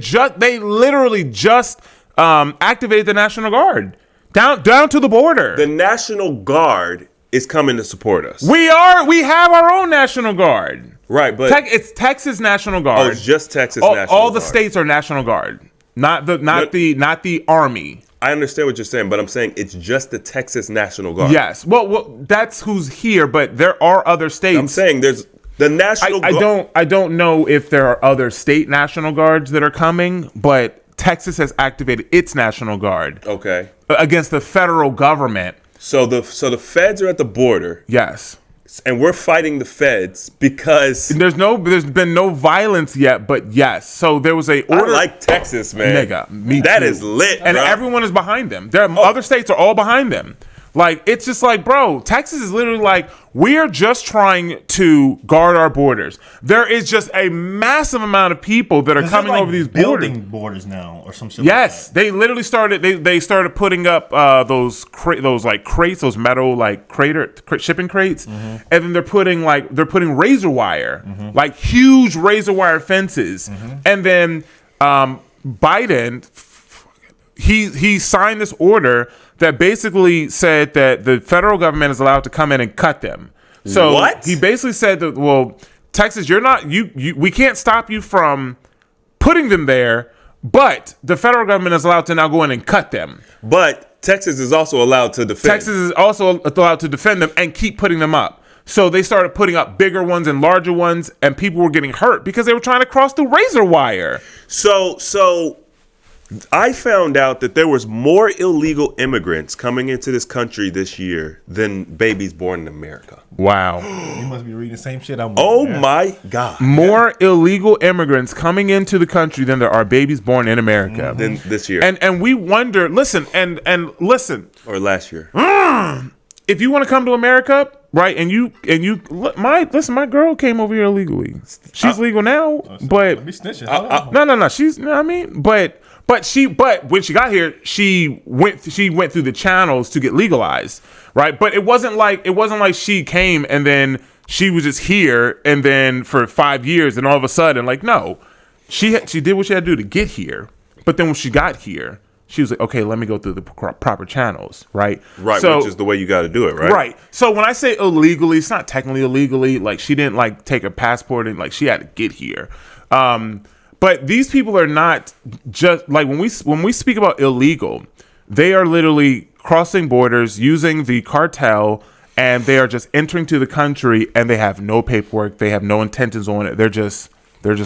C: literally just activated the National Guard down to the border.
D: The National Guard is coming to support us.
C: We have our own National Guard.
D: Right, but
C: It's Texas National Guard.
D: it's just Texas
C: all,
D: National
C: all the
D: Guard.
C: states are National Guard, not the Army.
D: I understand what you're saying, but I'm saying it's just the Texas National Guard.
C: Yes. Well, that's who's here, but there are other states.
D: I'm saying there's the National Guard.
C: I don't know if there are other state National Guards that are coming, but Texas has activated its National Guard
D: Okay.
C: against the federal government.
D: So the feds are at the border,
C: Yes.
D: and we're fighting the feds because
C: There's been no violence yet, but yes. So there was a
D: I
C: order.
D: like Texas, man.
C: Nigga, me
D: That
C: too.
D: is lit,
C: And
D: bro.
C: everyone is behind them. Other states are all behind them. Like, it's just like, bro, Texas is literally like, we are just trying to guard our borders. There is just a massive amount of people that are coming over these borders.
B: building borders now or some shit.
C: Yes,
B: like
C: they literally started. They started putting up those like crates, those metal like shipping crates, and then they're putting razor wire, like huge razor wire fences, and then Biden he signed this order that basically said that the federal government is allowed to come in and cut them. So
D: What?
C: he basically said that, well, Texas, you're not we can't stop you from putting them there, but the federal government is allowed to now go in and cut them.
D: But Texas is also allowed to defend.
C: Texas is also allowed to defend them and keep putting them up. So they started putting up bigger ones and larger ones, and people were getting hurt because they were trying to cross the razor wire.
D: So I found out that there was more illegal immigrants coming into this country this year than babies born in America.
C: Wow.
B: You must be reading the same shit I'm
D: Oh
B: reading.
D: my God.
C: More illegal immigrants coming into the country than there are babies born in America.
D: Than this year.
C: And we wonder, listen, listen,
D: or last year.
C: if you want to come to America, right, my girl came over here illegally. She's legal now, but
B: Let me snitching. Hold on.
C: no, she's, you know what I mean, but when she got here, she went through the channels to get legalized, right? But it wasn't like she came and then she was just here and then for 5 years and all of a sudden, like, no, she did what she had to do to get here. But then when she got here, she was like, okay, let me go through the proper channels, right?
D: Right,
C: So,
D: which is the way you got to do it, right?
C: right. So when I say illegally, it's not technically illegally. Like, she didn't like take a passport and like she had to get here. But these people are not just like when we speak about illegal, they are literally crossing borders using the cartel, and they are just entering to the country, and they have no paperwork, they have no intentions on it. They're just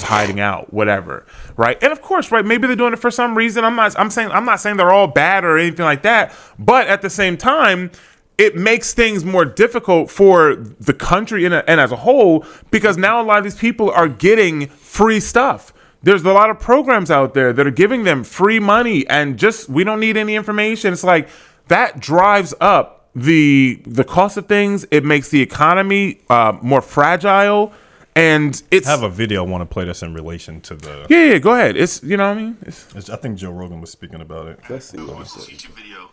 C: hiding out, whatever, right? And of course, right, maybe they're doing it for some reason. I'm not saying they're all bad or anything like that, but at the same time, it makes things more difficult for the country and as a whole, because now a lot of these people are getting free stuff. There's a lot of programs out there that are giving them free money, and just we don't need any information. It's like that drives up the cost of things. It makes the economy more fragile. And it's
B: I have a video I want to play that's in relation to the.
C: yeah, go ahead. It's, you know what I mean?
B: I think Joe Rogan was speaking about it.
D: Let's see what
E: Watch
D: he
E: this
D: said.
E: YouTube video.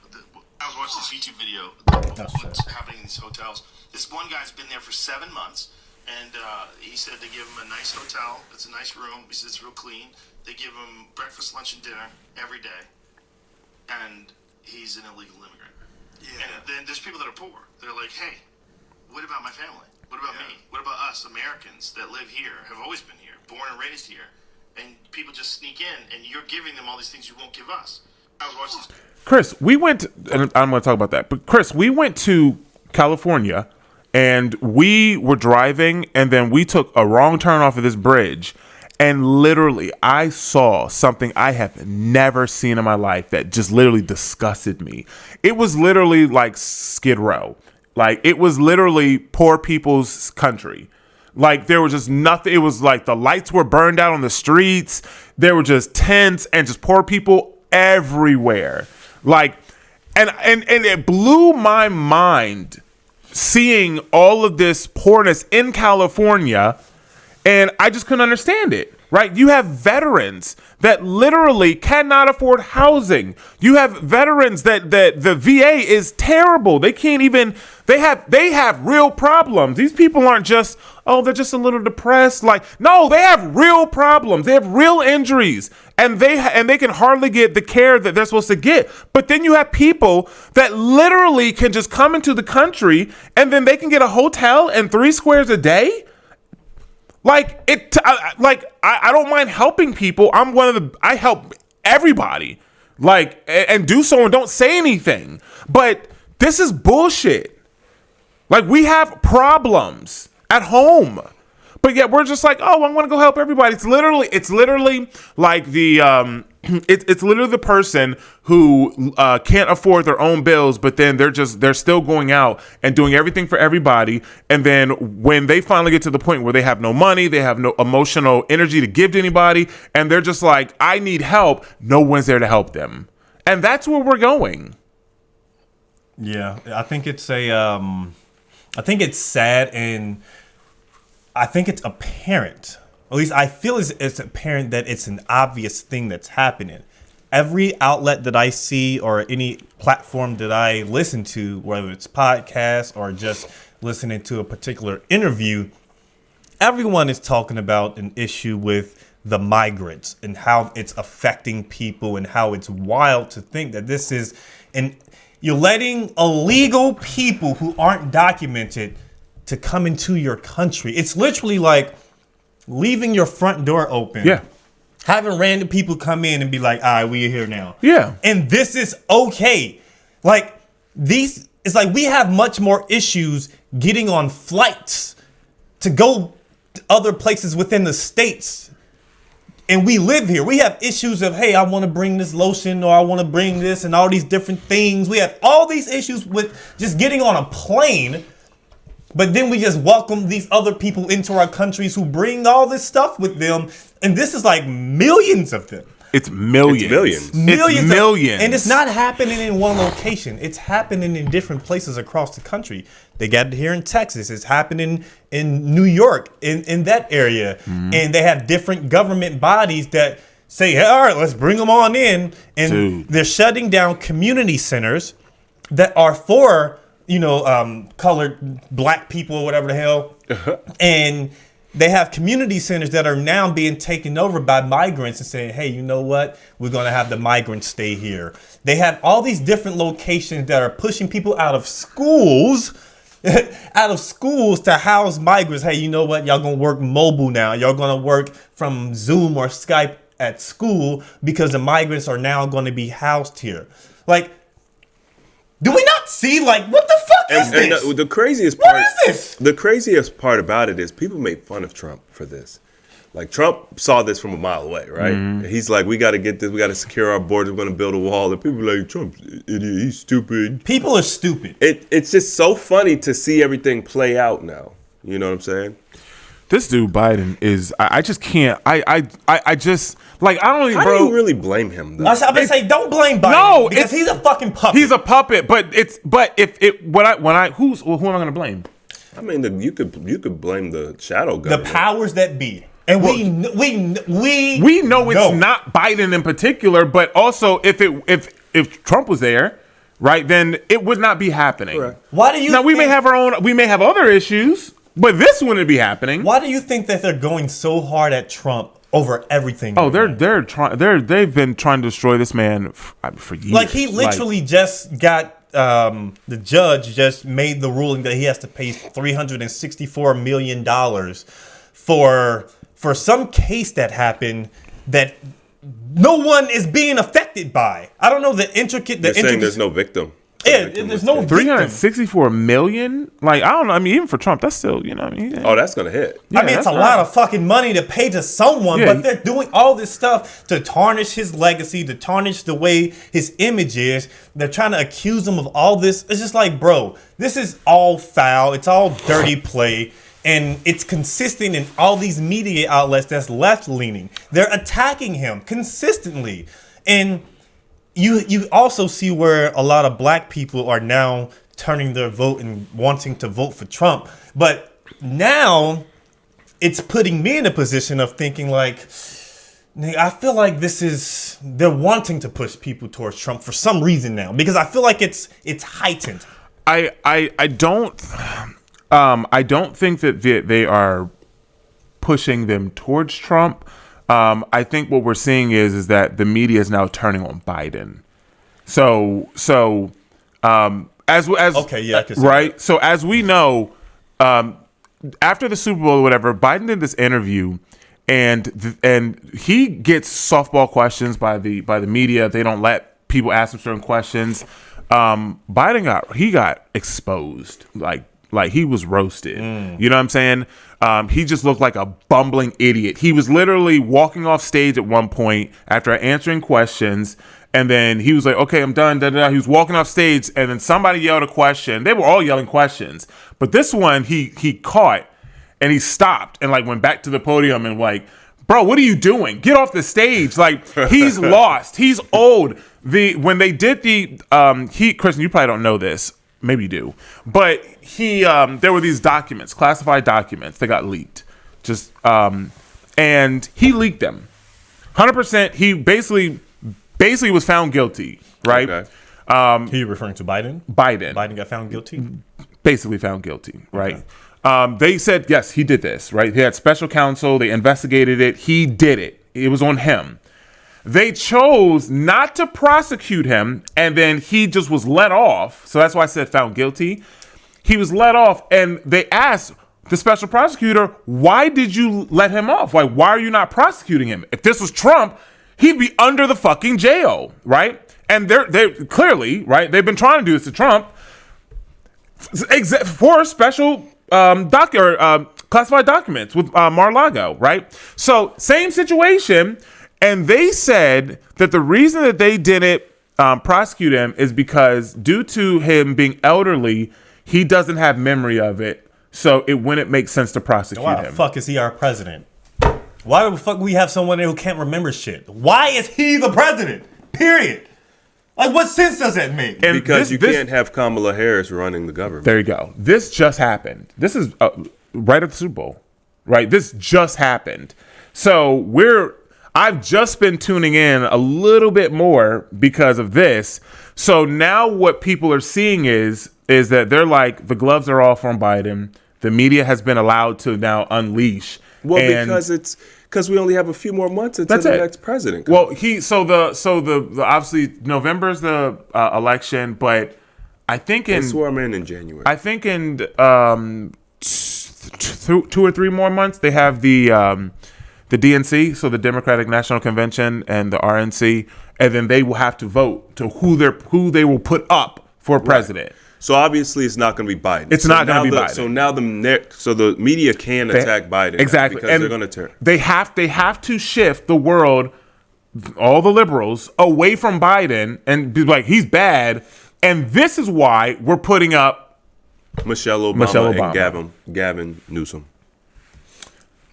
E: I was watching this YouTube video of what's happening in these hotels. This one guy's been there for 7 months, and he said they give him a nice hotel. It's a nice room. He said it's real clean. They give him breakfast, lunch, and dinner every day, and he's an illegal immigrant. Yeah. And then there's people that are poor. They're like, hey, what about my family? What about me? What about us Americans that live here, have always been here, born and raised here? And people just sneak in, and you're giving them all these things you won't give us. I was watching this.
C: Chris, we went, and I'm going to talk about that, but Chris, we went to California, and we were driving, and then we took a wrong turn off of this bridge, and literally, I saw something I have never seen in my life that just literally disgusted me. It was literally like Skid Row. Like, it was literally poor people's country. Like, there was just nothing. It was like the lights were burned out on the streets. There were just tents and just poor people everywhere. Like, and it blew my mind seeing all of this poorness in California, and I just couldn't understand it. Right? You have veterans that literally cannot afford housing. You have veterans that the VA is terrible. They can't even, they have real problems. These people aren't just, oh, they're just a little depressed. Like, no, they have real problems. They have real injuries, and they can hardly get the care that they're supposed to get. But then you have people that literally can just come into the country, and then they can get a hotel and 3 squares a day. Like, I don't mind helping people. I help everybody. Like, and do so and don't say anything. But this is bullshit. Like, we have problems at home, but yet we're just like, oh, I want to go help everybody. It's literally like the, it's literally the person who can't afford their own bills, but then they're still going out and doing everything for everybody. And then when they finally get to the point where they have no money, they have no emotional energy to give to anybody, and they're just like, I need help. No one's there to help them. And that's where we're going.
B: Yeah, I think it's I think it's sad, and I think it's apparent. At least I feel it's apparent that it's an obvious thing that's happening. Every outlet that I see or any platform that I listen to, whether it's podcasts or just listening to a particular interview, everyone is talking about an issue with the migrants and how it's affecting people and how it's wild to think that this is, and you're letting illegal people who aren't documented to come into your country. It's literally like leaving your front door open.
C: Yeah.
B: Having random people come in and be like, all right, we're here now.
C: Yeah.
B: And this is okay. Like, it's like we have much more issues getting on flights to go to other places within the states. And we live here. We have issues of, hey, I want to bring this lotion, or I want to bring this, and all these different things. We have all these issues with just getting on a plane. But then we just welcome these other people into our countries who bring all this stuff with them. And this is like millions of them.
C: It's millions.
D: It's millions.
C: It's millions.
B: And it's not happening in one location. It's happening in different places across the country. They got it here in Texas. It's happening in New York, in that area. Mm-hmm. And they have different government bodies that say, hey, all right, let's bring them on in. And they're shutting down community centers that are for, colored black people or whatever the hell. And they have community centers that are now being taken over by migrants and saying, hey, you know what? We're going to have the migrants stay here. They have all these different locations that are pushing people out of schools, to house migrants. Hey, you know what? Y'all going to work mobile now. Y'all going to work from Zoom or Skype at school because the migrants are now going to be housed here. Like, do we not see, like, what the fuck is this?
D: And the craziest part,
B: what is this?
D: The craziest part about it is people make fun of Trump for this. Like, Trump saw this from a mile away, right? Mm-hmm. He's like, we got to get this. We got to secure our borders. We're going to build a wall. And people are like, Trump's an idiot. He's stupid.
B: People are stupid.
D: It's just so funny to see everything play out now. You know what I'm saying?
C: This dude Biden is, I just can't, I just, like, I don't even,
D: How do you really blame him, though?
B: I'm going to say, don't blame Biden.
C: No,
B: because he's a fucking puppet.
C: He's a puppet, but who am I going to blame?
D: I mean, you could blame the shadow government.
B: The powers that be. And we know
C: it's not Biden in particular, but also if Trump was there, right, then it would not be happening.
D: Correct.
B: Why do you
C: Now, we may have other issues, but this wouldn't be happening.
B: Why do you think that they're going so hard at Trump over everything?
C: Oh, they've been trying to destroy this man for years.
B: Like, he literally just got the judge just made the ruling that he has to pay $364 million for some case that happened that no one is being affected by. I don't know the intricate.
D: They're saying there's no victim.
B: Yeah, there's no victim.
C: 364 million. Like, I don't know. I mean, even for Trump, that's still, you know what I mean?
D: Oh, that's gonna hit.
B: I mean, it's a lot of fucking money to pay to someone, but they're doing all this stuff to tarnish his legacy, to tarnish the way his image is. They're trying to accuse him of all this. It's just like, bro, this is all foul. It's all dirty play. And it's consistent in all these media outlets that's left-leaning. They're attacking him consistently. And you also see where a lot of black people are now turning their vote and wanting to vote for Trump. But now it's putting me in a position of thinking like, I feel like they're wanting to push people towards Trump for some reason now, because I feel like it's heightened.
C: I don't think that they are pushing them towards Trump. I think what we're seeing is that the media is now turning on Biden. So as okay, yeah, I can see right. That. So as we know, after the Super Bowl or whatever, Biden did this interview, and he gets softball questions by the media. They don't let people ask him certain questions. Biden got exposed, like he was roasted. You know what I'm saying? He just looked like a bumbling idiot. He was literally walking off stage at one point after answering questions, and then he was like, okay, I'm done. Da, da, da. He was walking off stage, and then somebody yelled a question. They were all yelling questions, but this one he caught, and he stopped and like went back to the podium and like, bro, what are you doing? Get off the stage. Like, he's lost. He's old. When they did Kristen, you probably don't know this. Maybe you do, but there were these documents, classified documents that got leaked, and he leaked them, 100%. He basically was found guilty, right? Okay.
B: Are you referring to Biden? Biden got found guilty.
C: Basically found guilty, right? Okay. They said yes, he did this, right? He had special counsel. They investigated it. He did it. It was on him. They chose not to prosecute him, and then he just was let off. So that's why I said found guilty. He was let off, and they asked the special prosecutor, why did you let him off? Like, why are you not prosecuting him? If this was Trump, he'd be under the fucking jail, right? And they're clearly, right, they've been trying to do this to Trump for special classified documents with Mar-a-Lago, right? So same situation. And they said that the reason that they didn't prosecute him is because due to him being elderly, he doesn't have memory of it. So it wouldn't make sense to prosecute him.
B: Why the fuck is he our president? Why the fuck we have someone who can't remember shit? Why is he the president? Period. Like, what sense does that make?
D: And because you can't have Kamala Harris running the government.
C: There you go. This just happened. This is right at the Super Bowl, right? This just happened. So I've just been tuning in a little bit more because of this. So now what people are seeing is that they're like, the gloves are off on Biden. The media has been allowed to now unleash.
D: Well, because we only have a few more months until the next president comes.
C: Well, the obviously November is the election, but I think
D: they swore him in January.
C: I think in 2 or 3 more months they have the DNC, so the Democratic National Convention, and the RNC, and then they will have to vote to who they will put up for president. Right.
D: So obviously it's not going to be Biden.
C: It's not going to be Biden.
D: So now the media can attack Biden
C: exactly
D: because they're going to turn.
C: They have to shift the world, all the liberals, away from Biden and be like, he's bad, and this is why we're putting up
D: Michelle Obama. And Gavin Newsom.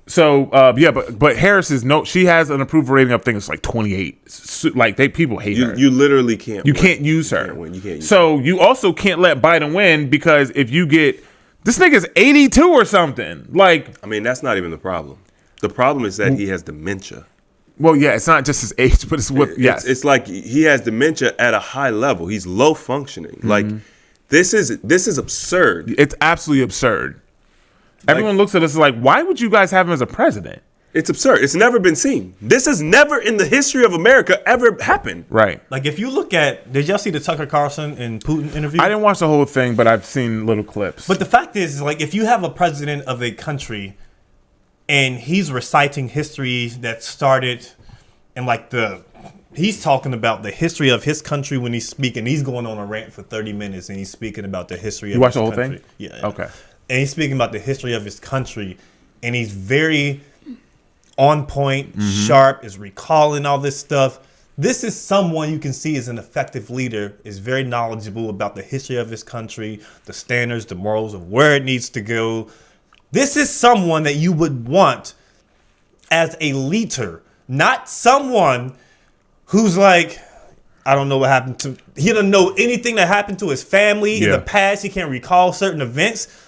C: So but Harris she has an approval rating of, I think it's like 28. Like people hate her.
D: You literally can't.
C: You can't use her.
D: You can't use
C: so her. You also can't let Biden win, because if you get this nigga's 82 or something, like,
D: I mean, that's not even the problem. The problem is that he has dementia.
C: Well, yeah, it's not just his age, but it's what. Yes,
D: It's like he has dementia at a high level. He's low functioning. Like this is absurd.
C: it's absolutely absurd. Everyone looks at us like, why would you guys have him as a president?
D: It's absurd. It's never been seen. This has never in the history of America ever happened.
C: Right.
B: Like, if you look at, did y'all see the Tucker Carlson and Putin interview?
C: I didn't watch the whole thing, but I've seen little clips.
B: But the fact is, like, if you have a president of a country and he's reciting history that started in, like, he's talking about the history of his country when he's speaking. He's going on a rant for 30 minutes and he's speaking about the history of
C: watched
B: his
C: the whole
B: country.
C: thing?
B: Yeah.
C: Okay.
B: And he's speaking about the history of his country, and he's very on point, sharp, is recalling all this stuff. This is someone you can see as an effective leader, is very knowledgeable about the history of his country, the standards, the morals of where it needs to go. This is someone that you would want as a leader, not someone who's like, I don't know what happened to, he doesn't know anything that happened to his family in the past. He can't recall certain events.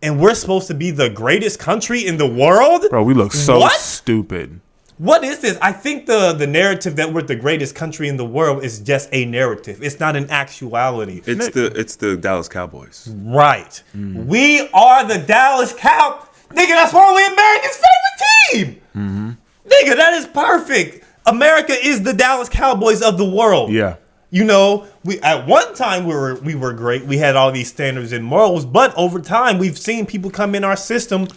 B: And we're supposed to be the greatest country in the world?
C: Bro, we look so
B: What?
C: stupid.
B: What is this? I think the narrative that we're the greatest country in the world is just a narrative. It's not an actuality.
D: It's the Dallas Cowboys.
B: Right. We are the Dallas Cowboys. Nigga, that's one of America's favorite team. Nigga, that is perfect. America is the Dallas Cowboys of the world.
C: Yeah.
B: You know, we at one time we were great. We had all these standards and morals, but over time we've seen people come in our system,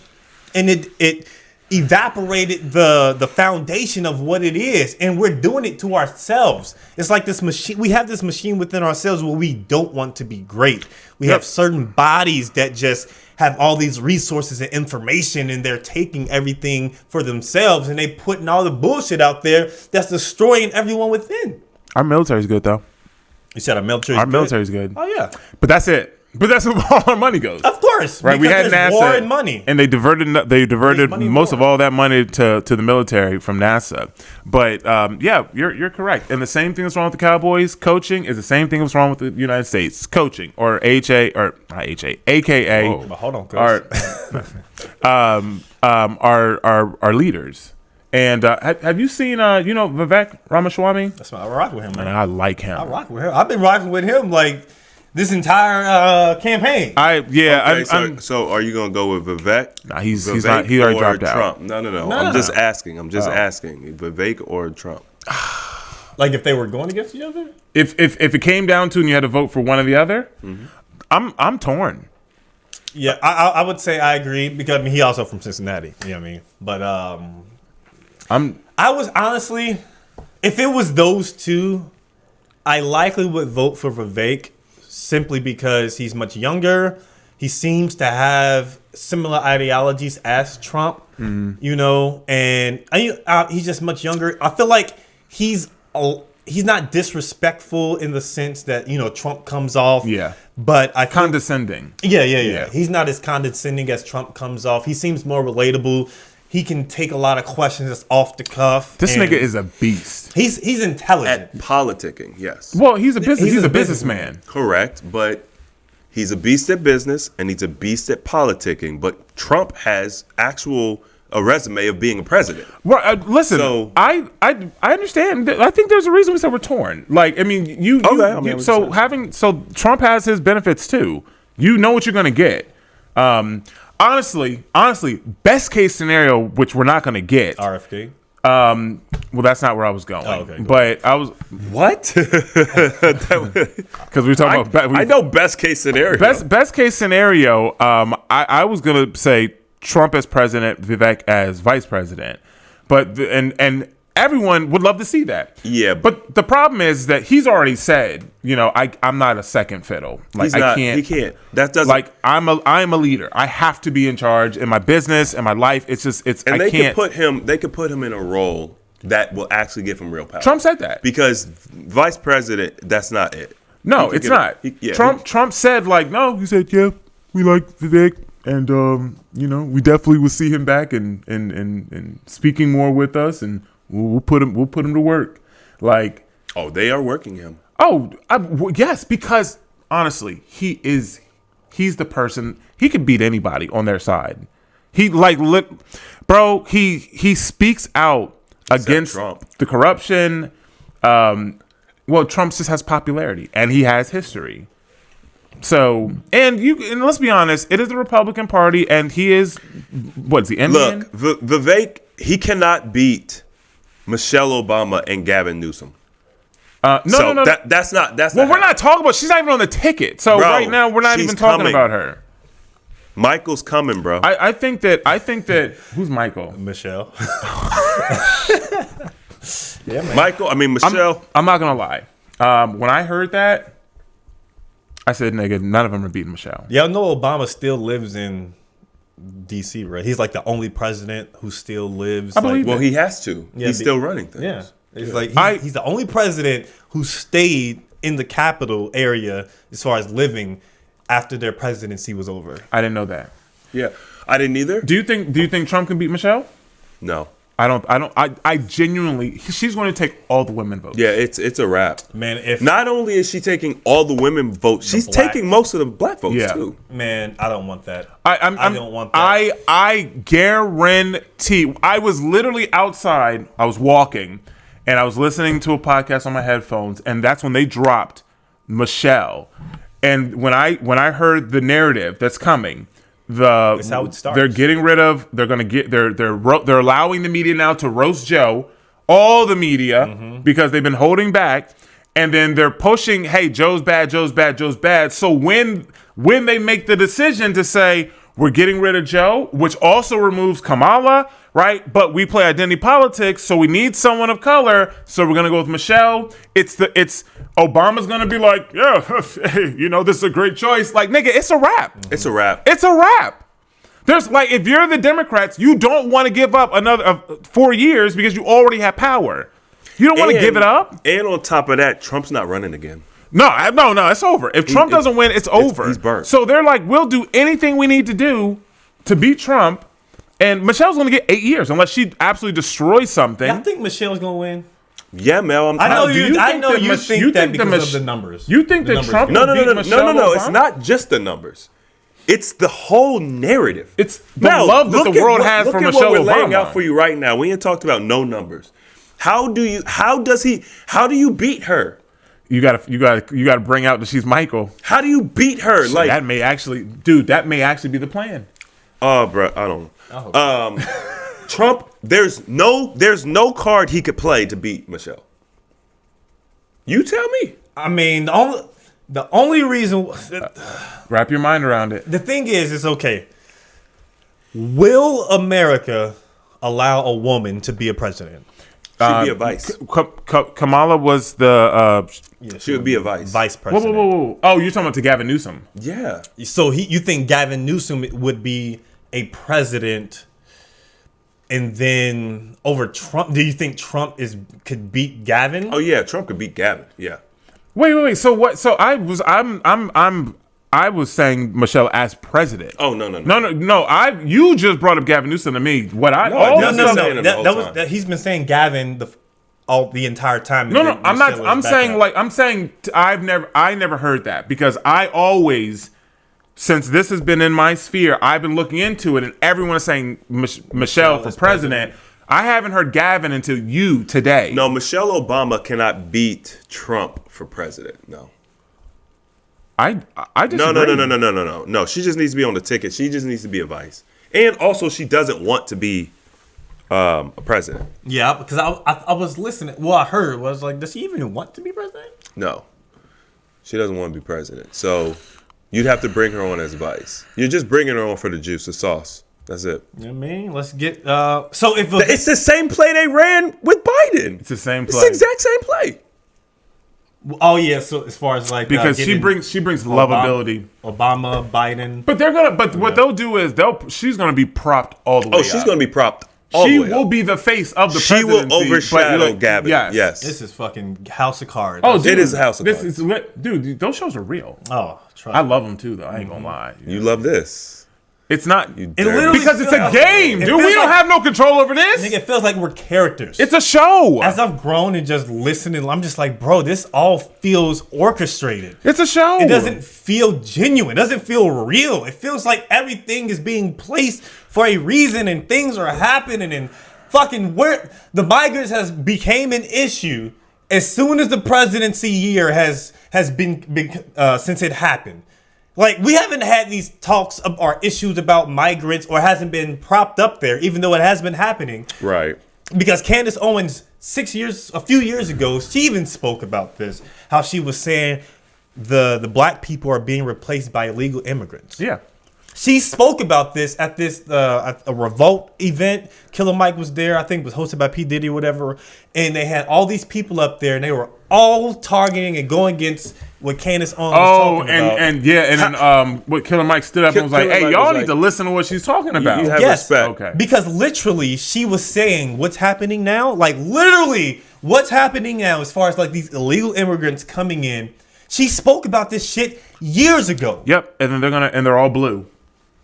B: and it evaporated the foundation of what it is, and we're doing it to ourselves. It's like this machine. We have this machine within ourselves where we don't want to be great. We have certain bodies that just have all these resources and information, and they're taking everything for themselves, and they putting all the bullshit out there that's destroying everyone within.
C: Our military's good, though.
B: You said our military.
C: Our military's good.
B: Oh yeah,
C: But that's it. But that's where all our money goes.
B: of course.
C: Right, we had
B: there's
C: NASA,
B: war and money.
C: and they diverted
B: money
C: most
B: and
C: of all that money to the military from NASA. But yeah, you're correct. And the same thing that's wrong with the Cowboys coaching is the same thing that's wrong with the United States coaching, or AKA.
B: Whoa, but hold on,
C: our leaders. And have you seen Vivek Ramaswamy?
B: That's why I rock with him,
C: And
B: man.
C: I like him.
B: I rock with him. I've been rocking with him like this entire campaign.
D: So are you gonna go with Vivek?
C: Nah, he's
D: Vivek
C: not. He already
D: or
C: dropped
D: Trump?
C: out.
D: No. I'm just asking. asking. Vivek or Trump?
B: Like if they were going against each other.
C: If it came down to and you had to vote for one or the other, I'm torn.
B: Yeah, I would say I agree because I mean he also from Cincinnati. You know what I mean? But I was honestly, if it was those two, I likely would vote for Vivek simply because he's much younger. He seems to have similar ideologies as Trump, you know, and he's just much younger. I feel like he's not disrespectful in the sense that, you know, Trump comes off.
C: Yeah.
B: But I
C: Condescending.
B: Yeah. He's not as condescending as Trump comes off. He seems more relatable. He can take a lot of questions that's off the cuff.
C: This nigga is a beast.
B: He's intelligent.
D: At politicking, yes.
C: Well, he's a
B: He's a
C: businessman.
D: Correct, but he's a beast at business and he's a beast at politicking. But Trump has a resume of being a president.
C: Well, listen,
D: So-
C: I understand. I think there's a reason we said we're torn. Like, I mean, so Trump has his benefits too. You know what you're gonna get. Honestly, best case scenario, which we're not gonna get.
B: RFK.
C: Well, that's not where I was going.
B: Oh, okay,
C: but I was
D: What?
C: because we were talking about.
D: I know best case scenario.
C: Best case scenario. I was gonna say Trump as president, Vivek as vice president, but and everyone would love to see that.
D: Yeah,
C: but the problem is that he's already said, you know, I'm not a second fiddle. Like I can't.
D: He can't. That doesn't.
C: Like I'm a leader. I have to be in charge in my business and my life. It's just
D: And
C: I can't.
D: They could put him in a role that will actually give him real power.
C: Trump said that
D: because vice president, that's not it.
C: No, it's not. Trump said like no. He said yeah, we like Vivek. And you know, we definitely will see him back and speaking more with us, and we'll put him to work. Like,
D: oh, they are working him.
C: Oh, yes, because honestly, he's the person. He could beat anybody on their side. He speaks out against
D: Trump.
C: the corruption. Well, Trump just has popularity and he has history. So, and let's be honest, it is the Republican Party, and he is, what's he, Indian?
D: Look, Vivek, he cannot beat Michelle Obama and Gavin Newsom.
C: No.
D: That's not.
C: Well, we're not talking about. She's not even on the ticket. So
D: Bro,
C: right now, we're not even talking
D: coming.
C: about her.
D: Michael's coming, bro.
C: I think that. Who's Michael?
B: Michelle.
D: Michael. I mean Michelle.
C: I'm not gonna lie. When I heard that, I said, "Nigga, none of them are beating Michelle."
B: Y'all know Obama still lives in DC, right? He's like the only president who still lives.
C: I believe
D: Well, he has to.
B: Yeah,
D: He's still running things.
B: Yeah. It's like he's the only president who stayed in the capital area as far as living after their presidency was over.
C: I didn't know that.
D: Yeah. I didn't either.
C: Do you think Trump can beat Michelle?
D: No.
C: I genuinely, she's going to take all the women votes.
D: Yeah, it's a wrap.
B: Man, if
D: Not only is she taking all the women votes, she's
B: black-
D: taking most of the black votes
C: Yeah.
D: too.
B: man, I don't want that.
C: I
B: don't want that.
C: I guarantee. I was literally outside. I was walking, and I was listening to a podcast on my headphones, and that's when they dropped Michelle. And when I heard the narrative that's coming,
B: That's how it starts.
C: they're getting rid of. They're gonna get. They're allowing the media now to roast Joe. All the media because they've been holding back. And then they're pushing, hey, Joe's bad, Joe's bad, Joe's bad. So when they make the decision to say, we're getting rid of Joe, which also removes Kamala, right? But we play identity politics, so we need someone of color. So we're gonna go with Michelle. It's Obama's gonna be like, yeah, hey, this is a great choice. Like, nigga, it's a wrap.
D: It's a wrap.
C: It's a wrap. There's like, if you're the Democrats, you don't want to give up another 4 years because you already have power. You don't want to give it up.
D: And on top of that, Trump's not running again.
C: No, it's over. If Trump doesn't win, it's over.
D: He's burnt.
C: So they're like, we'll do anything we need to do to beat Trump. And Michelle's going to get 8 years unless she absolutely destroys something.
B: I think Michelle's gonna win.
D: Yeah, Mel.
B: I know
C: Do
B: you.
C: you
B: I
C: think
B: know
C: that
B: you
C: Mich-
B: think
C: you
B: that
C: think the
B: because of
C: Mich-
B: the numbers.
C: You think
B: The
C: that
B: numbers
C: Trump
B: go.
C: will
D: No.
C: beat Michelle
D: It's
C: Obama?
D: not just the numbers. It's the whole narrative.
C: It's the love that the world has for Michelle
D: Look at what we're laying
C: Obama.
D: out for you right now. We ain't talked about no numbers. How do you beat her?
C: You gotta bring out that she's Michael.
D: How do you beat her? Like,
C: That may actually be the plan.
D: oh, bro, I don't know. Trump, there's no card he could play to beat Michelle. You tell me.
B: I mean, the only reason.
C: Wrap your mind around it.
B: The thing is, it's okay. Will America allow a woman to be a president?
D: She'd be a vice.
C: Kamala was the
D: She would be a vice.
B: Vice
C: whoa,
B: president.
C: whoa, whoa, whoa. Oh, you're talking about to Gavin Newsom.
D: Yeah.
B: So you think Gavin Newsom would be a president, and then over Trump? Do you think Trump could beat Gavin?
D: Oh yeah, Trump could beat Gavin. Yeah.
C: Wait. So what? So I was saying Michelle as president.
D: Oh no.
C: No. You just brought up Gavin Newsom to me.
D: No, I didn't.
B: No.
D: saying it the whole
B: That was
D: time.
B: he's been saying Gavin the entire time.
C: No.
B: and then
C: I'm not.
B: Michelle
C: I'm
B: was back
C: saying
B: up.
C: like I'm saying I never heard that because I always, since this has been in my sphere, I've been looking into it, and everyone is saying Michelle for
B: is
C: president. I haven't heard Gavin until you today.
D: No, Michelle Obama cannot beat Trump for president. No.
C: I disagree.
D: No. She just needs to be on the ticket. She just needs to be a vice. And also, she doesn't want to be a president.
B: Yeah, because I was listening. Well, I heard was like, does she even want to be president?
D: No. She doesn't want to be president. So you'd have to bring her on as vice. You're just bringing her on for the juice, the sauce. That's it.
B: You know what I mean? Let's get so if
D: It's the same play they ran with Biden.
C: It's the same
D: It's
C: play.
D: the exact same play.
B: oh yeah, so as far as like
C: Because she
B: getting
C: brings lovability.
B: Obama, Biden.
C: But what they'll do is she's gonna be propped all the way.
D: Oh, she's
C: up.
D: going to be propped all
C: She
D: the way
C: will
D: up.
C: be the face of the
D: She will
C: presidency.
D: overshadow
C: but
D: Gavin. Yes.
B: This is fucking House of Cards.
C: Oh, dude,
D: It is a house of
C: this
D: cards.
C: is dude. Those shows are real.
B: oh, trust
C: I
B: me.
C: love them too, though. I ain't gonna lie.
D: You love this.
C: It's not
B: It literally
C: because it's
B: feels-
C: a game,
B: it
C: dude. We
B: feels
C: don't
B: like-
C: have no control over this.
B: Nigga, it feels like we're characters.
C: It's a show.
B: As I've grown and just listening, I'm just like, bro, this all feels orchestrated.
C: It's a show.
B: It doesn't feel genuine. It doesn't feel real. It feels like everything is being placed for a reason and things are happening and the migrants has became an issue as soon as the presidency year has been since it happened. Like, we haven't had these talks or issues about migrants, or hasn't been propped up there, even though it has been happening.
D: Right.
B: Because Candace Owens, a few years ago, she even spoke about this, how she was saying the black people are being replaced by illegal immigrants.
C: Yeah.
B: She spoke about this at a revolt event. Killer Mike was there. I think it was hosted by P. Diddy or whatever. And they had all these people up there, and they were all targeting and going against what Candace Owens was talking about.
C: And then what Killer Mike stood up and was like, "Hey, y'all need to listen to what she's talking about."
D: You have respect.
C: Okay.
B: Because literally, she was saying what's happening now. Like, literally, what's happening now as far as like these illegal immigrants coming in. She spoke about this shit years ago.
C: Yep. And then they're all blue.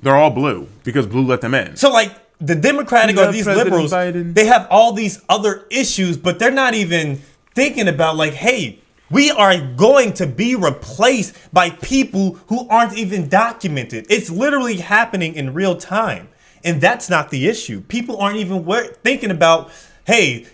C: They're all blue because blue let them in.
B: So, like, the Democratic or these
C: President
B: liberals,
C: Biden.
B: they have all these other issues, but they're not even thinking about, like, hey, we are going to be replaced by people who aren't even documented. It's literally happening in real time. And that's not the issue. People aren't even thinking about, hey,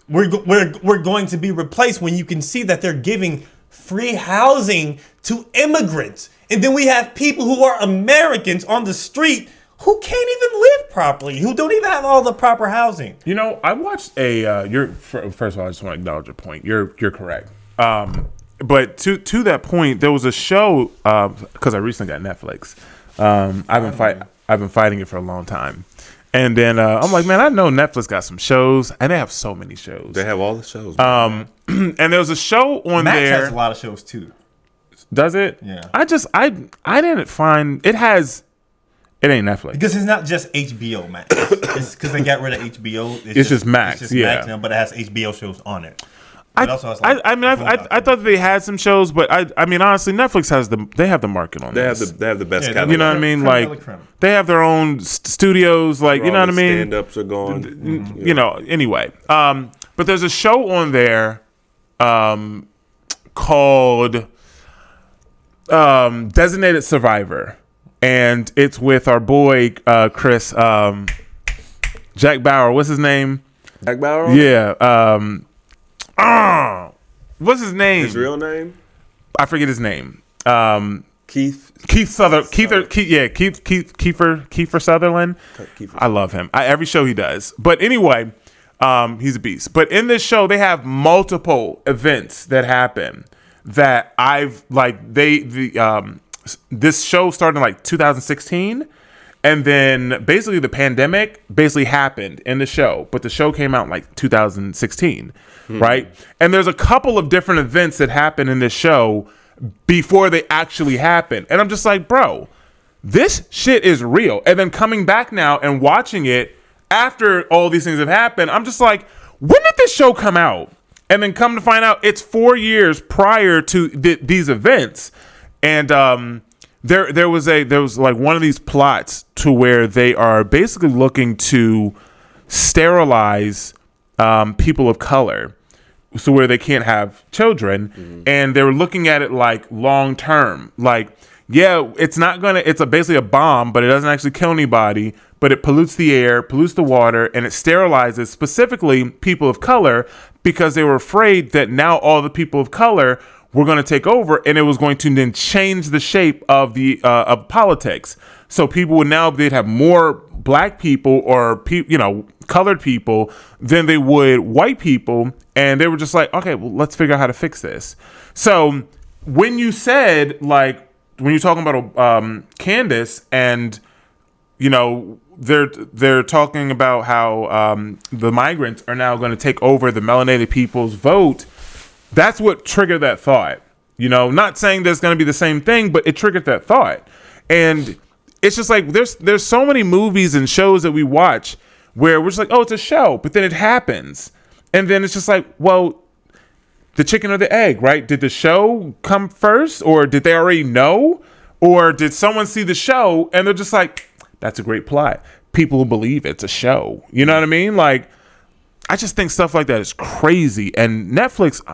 B: we're going to be replaced, when you can see that they're giving free housing to immigrants. And then we have people who are Americans on the street who can't even live properly, who don't even have all the proper housing.
C: You know, I watched first of all, I just want to acknowledge your point. You're correct. But to that point, there was a show, because I recently got Netflix. I've been fighting it for a long time. And then I'm like, man, I know Netflix got some shows, and they have so many shows.
D: They have all the shows.
C: And there was a show on
B: Max
C: there.
B: has a lot of shows too.
C: Does it?
B: Yeah.
C: I didn't find it has. It ain't Netflix.
B: Because it's not just HBO Max. It's because they got rid of HBO.
C: It's just Max.
B: It's just Max now, but it has HBO shows on it.
C: I
B: It also has, like,
C: I thought they had some shows, but I mean honestly, Netflix they have the market on
D: they
C: this.
D: have the best
B: Yeah,
D: catalog.
C: You know what I mean? Like they have their own studios. Like, you know what I mean?
D: Stand-ups are gone.
C: You know. Anyway, but there's a show on there, called Designated Survivor, and it's with our boy Chris, Jack Bauer. What's his name?
D: Jack Bauer?
C: Yeah. What's his name?
D: His real name?
C: I forget his name.
D: Keith
C: Sutherland. Kiefer Sutherland.
D: Kiefer.
C: I love him. Every show he does. But anyway, he's a beast. But in this show, they have multiple events that happen that this show started in like 2016, and then basically the pandemic basically happened in the show, but the show came out in like 2016, right? And there's a couple of different events that happen in this show before they actually happen, and I'm just like, bro, this shit is real. And then coming back now and watching it after all these things have happened, I'm just like, when did this show come out? And then come to find out, it's 4 years prior to these events. And there was like one of these plots to where they are basically looking to sterilize people of color, so where they can't have children. And they were looking at it like long term, like, yeah, it's basically a bomb, but it doesn't actually kill anybody, but it pollutes the air, pollutes the water, and it sterilizes specifically people of color, because they were afraid that now all the people of color were going to take over, and it was going to then change the shape of the of politics. So people would now, they'd have more black people or colored people than they would white people, and they were just like, okay, well, let's figure out how to fix this. So when you said, like, when you're talking about Candace, and they're talking about how the migrants are now going to take over the melanated people's vote, that's what triggered that thought. Not saying there's going to be the same thing, but it triggered that thought. And it's just like there's so many movies and shows that we watch where we're just like, oh, it's a show, but then it happens, and then it's just like, well, the chicken or the egg, right? Did the show come first, or did they already know, or did someone see the show and they're just like, that's a great plot, people will believe it's a show? You know what I mean? Like, I just think stuff like that is crazy. And Netflix,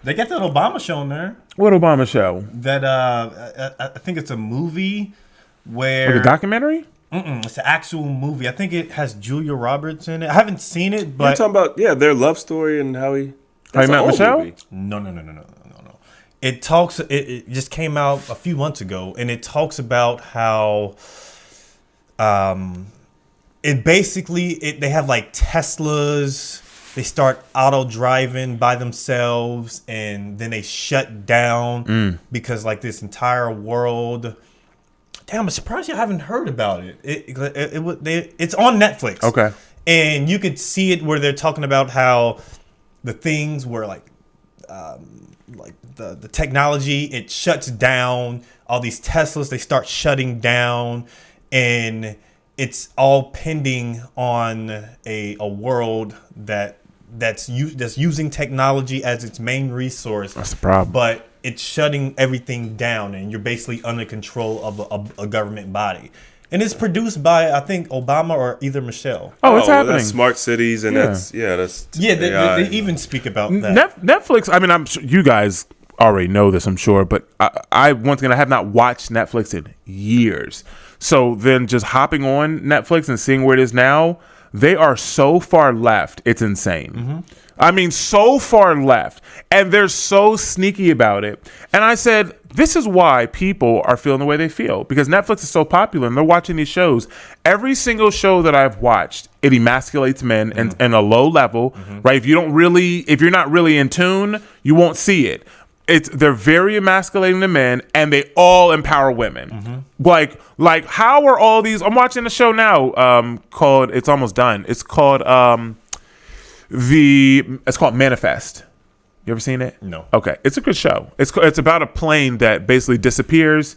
B: they got that Obama show on there.
C: What Obama show?
B: That I think it's a movie where
C: Like a documentary?
B: It's an actual movie. I think it has Julia Roberts in it. I haven't seen it,
D: You're
B: but
D: talking about their love story and how he.
C: How he
D: that's
C: met
D: an old
C: Michelle?
D: movie.
B: No. It talks. It just came out a few months ago, and it talks about how, it basically they have like Teslas. They start auto driving by themselves, and then they shut down because like this entire world. Damn, I'm surprised you haven't heard about it. It's on Netflix.
C: Okay.
B: And you could see it where they're talking about how the things were like the technology, it shuts down. All these Teslas, they start shutting down, and it's all pending on a world that's using technology as its main resource.
C: That's the problem.
B: But it's shutting everything down, and you're basically under control of a government body. And it's produced by, I think, Obama or either Michelle.
C: Oh, it's happening.
D: That's smart cities, and that's
B: They even speak about that.
C: Netflix. I mean, I'm sure you guys already know this, I'm sure, but I once again I have not watched Netflix in years. So then, just hopping on Netflix and seeing where it is now, they are so far left. It's insane. I mean, so far left, and they're so sneaky about it. And I said, this is why people are feeling the way they feel, because Netflix is so popular and they're watching these shows. Every single show that I've watched, it emasculates men and a low level, right? If you're not really in tune, you won't see it. They're very emasculating to men, and they all empower women. Like how are all these? I'm watching a show now called. It's almost done. It's called It's called Manifest. You ever seen it?
B: No.
C: Okay, it's a good show. It's about a plane that basically disappears,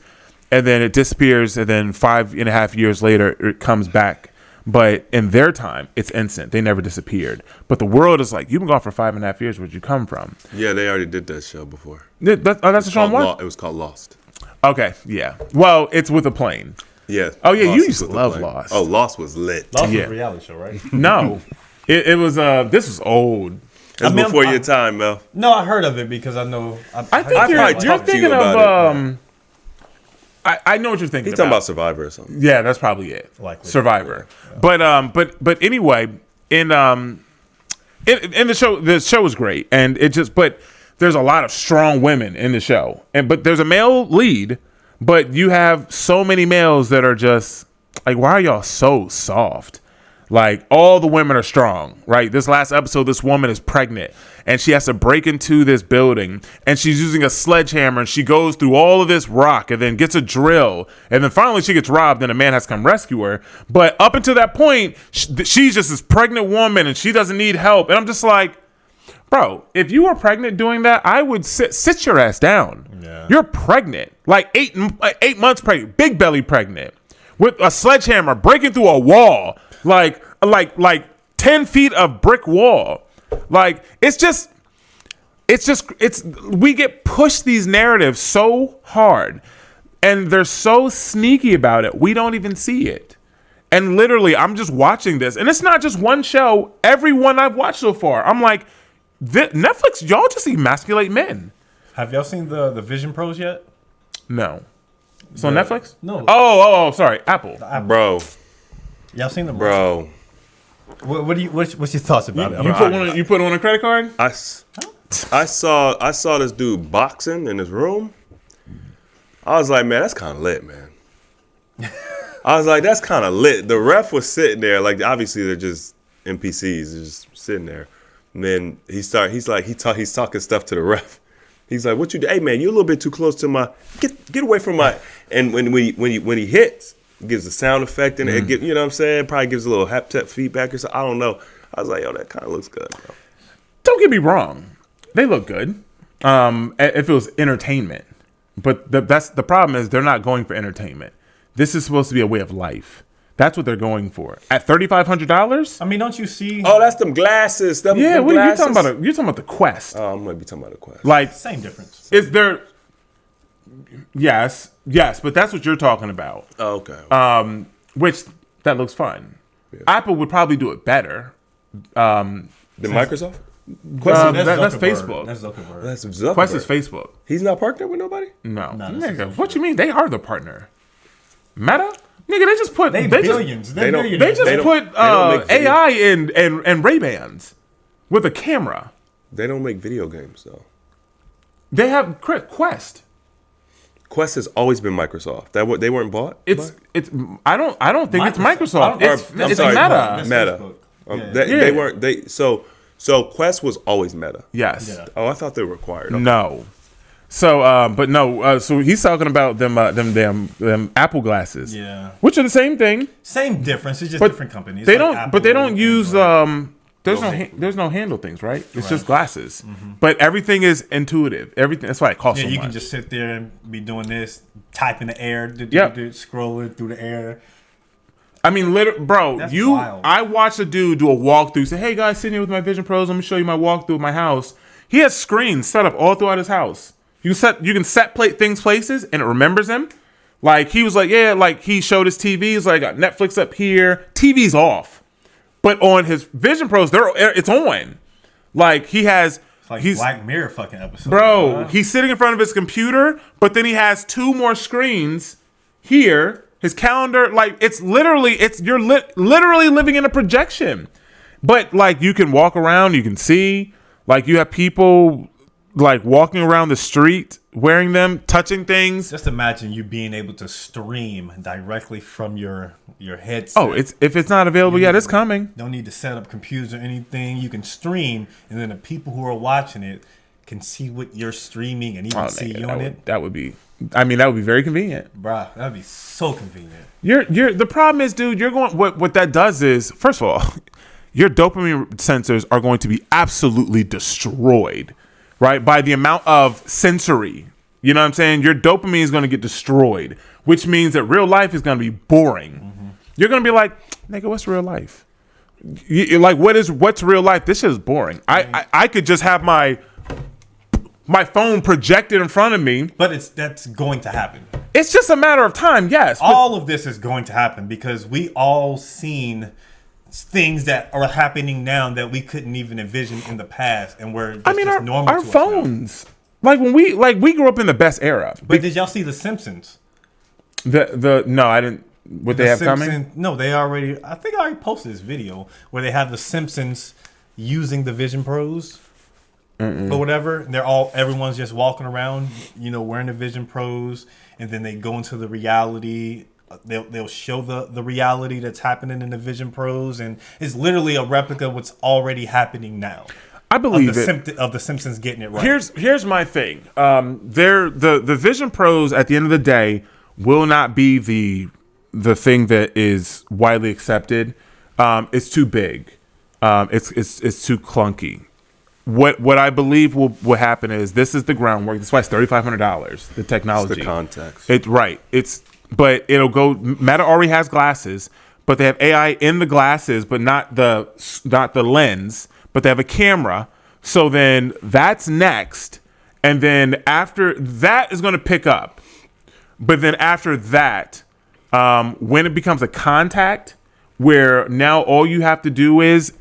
C: and then it disappears, and then 5.5 years later it comes back. But in their time, it's instant. They never disappeared. But the world is like, you've been gone for 5.5 years. Where'd you come from?
D: Yeah, they already did that show before.
C: That's a show on what?
D: It was called Lost.
C: Okay, yeah. Well, it's with a plane.
D: Yeah.
C: Oh, yeah,
D: Lost
C: you
D: is
C: used to
D: with the
C: love
D: plane.
C: Lost.
D: Oh, Lost was lit.
B: Lost
C: Yeah.
B: was a reality show, right?
C: No, it was. This was old.
D: That's before your time, Mel.
B: No, I heard of it because I know.
C: I think
D: I've
C: you're
D: probably talked to
C: thinking
D: you
C: of.
D: about it.
C: I know what you're thinking.
D: He's talking about Survivor or something.
C: Yeah, that's probably it.
B: Likely.
C: Survivor. Yeah. But anyway, in the show was great, and but there's a lot of strong women in the show, but there's a male lead, but you have so many males that are just like, why are y'all so soft? Like, all the women are strong, right? This last episode, this woman is pregnant, and she has to break into this building, and she's using a sledgehammer, and she goes through all of this rock, and then gets a drill, and then finally she gets robbed, and a man has to come rescue her. But up until that point, she's just this pregnant woman, and she doesn't need help. And I'm just like, bro, if you were pregnant doing that, I would sit your ass down. Yeah. You're pregnant, like 8 months pregnant, big belly pregnant, with a sledgehammer, breaking through a wall. Like 10 feet of brick wall. Like, we get pushed these narratives so hard, and they're so sneaky about it. We don't even see it. And literally, I'm just watching this, and it's not just one show. Every one I've watched so far, I'm like, Netflix, y'all just emasculate men.
B: Have y'all seen the Vision Pros yet?
C: No. It's on Netflix?
B: No.
C: Oh, sorry, Apple.
D: Bro.
B: Y'all seen them,
D: Bro.
B: What's your thoughts about it?
C: You put it on a credit card?
D: I saw this dude boxing in his room. I was like, man, that's kind of lit, man. I was like, that's kind of lit. The ref was sitting there, like, obviously they're just NPCs, they're just sitting there. And then he's talking stuff to the ref. He's like, what you do? Hey, man, you're a little bit too close to my. Get away from my. And when he hits, it gives a sound effect and it you know what I'm saying? Probably gives a little haptic feedback or something. I don't know. I was like, yo, that kind of looks good, bro.
C: Don't get me wrong, they look good. If it was entertainment, but that's the problem is they're not going for entertainment. This is supposed to be a way of life. That's what they're going for. At $3,500?
B: I mean, don't you see?
D: Oh, that's them glasses. Them
C: Yeah, what are you
D: glasses.
C: talking about? You're talking about the Quest.
D: Oh, I'm gonna be talking about the Quest.
C: Like,
B: Same difference.
C: is there? Yes, but that's what you're talking about.
D: Oh, okay.
C: Which that looks fun. Yeah. Apple would probably do it better.
D: The Microsoft?
C: That's Facebook.
B: That's Zuckerberg.
D: That's Zuckerberg.
C: Quest is Facebook.
D: He's not partnered with nobody?
C: No.
B: No,
C: Nigga, what you mean? They are the partner. Meta? Nigga, they just put
B: billions.
D: they don't-
C: They just put
D: make video.
C: AI and Ray-Bans with a camera.
D: They don't make video games though.
C: They have Quest.
D: Quest has always been Microsoft. They weren't bought.
C: It's I don't think it's Microsoft.
D: I'm
C: It's
D: sorry,
C: Meta.
D: Meta.
B: Facebook.
D: They weren't. So Quest was always Meta.
C: Yes.
B: Yeah.
D: Oh, I thought they were acquired. Okay.
C: No. So, but no. So he's talking about them Apple glasses.
B: Yeah.
C: Which are the same thing.
B: Same difference. It's just
C: But
B: different companies.
C: They
B: Like
C: don't.
B: Apple
C: But they don't
B: and
C: use.
B: Android.
C: There's no handle things, right? It's just glasses. But everything is intuitive. Everything. That's why it costs
B: Yeah,
C: so
B: you
C: much.
B: can just sit there and be doing this, type in the air,
C: Yep.
B: scrolling through the air.
C: I mean, bro,
B: That's
C: you.
B: wild.
C: I watched a dude do a walkthrough. Say, "Hey guys, sitting here with my Vision Pros. Let me show you my walkthrough of my house." He has screens set up all throughout his house. You can set things places, and it remembers them. Like he was like, yeah, like he showed his TV. He's like, got Netflix up here. TV's off, but on his Vision Pros, it's on. Like he has.
B: It's like
C: he's
B: Black Mirror fucking episode.
C: bro. He's sitting in front of his computer, but then he has 2 more screens here. His calendar, like you're literally living in a projection. But like you can walk around, you can see, like you have people like walking around the street wearing them, touching things.
B: Just imagine you being able to stream directly from your headset.
C: Oh, if it's not available yet, it's coming.
B: Don't need to set up computers or anything. You can stream, and then the people who are watching it can see what you're streaming and even see you on it.
C: That would be very convenient.
B: Bruh, that'd be so convenient.
C: The problem is, dude, you're going what that does is, first of all, your dopamine sensors are going to be absolutely destroyed, right? By the amount of sensory. You know what I'm saying? Your dopamine is going to get destroyed, which means that real life is going to be boring. Mm-hmm. You're going to be like, nigga, what's real life? You're like, what's real life? This shit is boring. I could just have my phone projected in front of me.
B: But that's going to happen.
C: It's just a matter of time, yes.
B: All of this is going to happen because we all seen things that are happening now that we couldn't even envision in the past, and we're just normal
C: our
B: to
C: phones. Like when we grew up in the best era.
B: But did y'all see The Simpsons?
C: No, I didn't. What they have coming?
B: No, I think I already posted this video where they have The Simpsons using the Vision Pros or whatever. And everyone's just walking around, wearing the Vision Pros, and then they go into the reality. They'll show the reality that's happening in the Vision Pros, and it's literally a replica of what's already happening now.
C: I believe
B: of the Simpsons getting it right.
C: Here's my thing. The Vision Pros at the end of the day will not be the thing that is widely accepted. It's too big. It's too clunky. What I believe will happen is this is the groundwork. That's why it's $3,500. The technology,
D: It's the context.
C: But it'll go. Meta already has glasses, but they have AI in the glasses, but not the lens. But they have a camera. So then that's next, and then after that is going to pick up. But then after that, when it becomes a contact, where now all you have to do is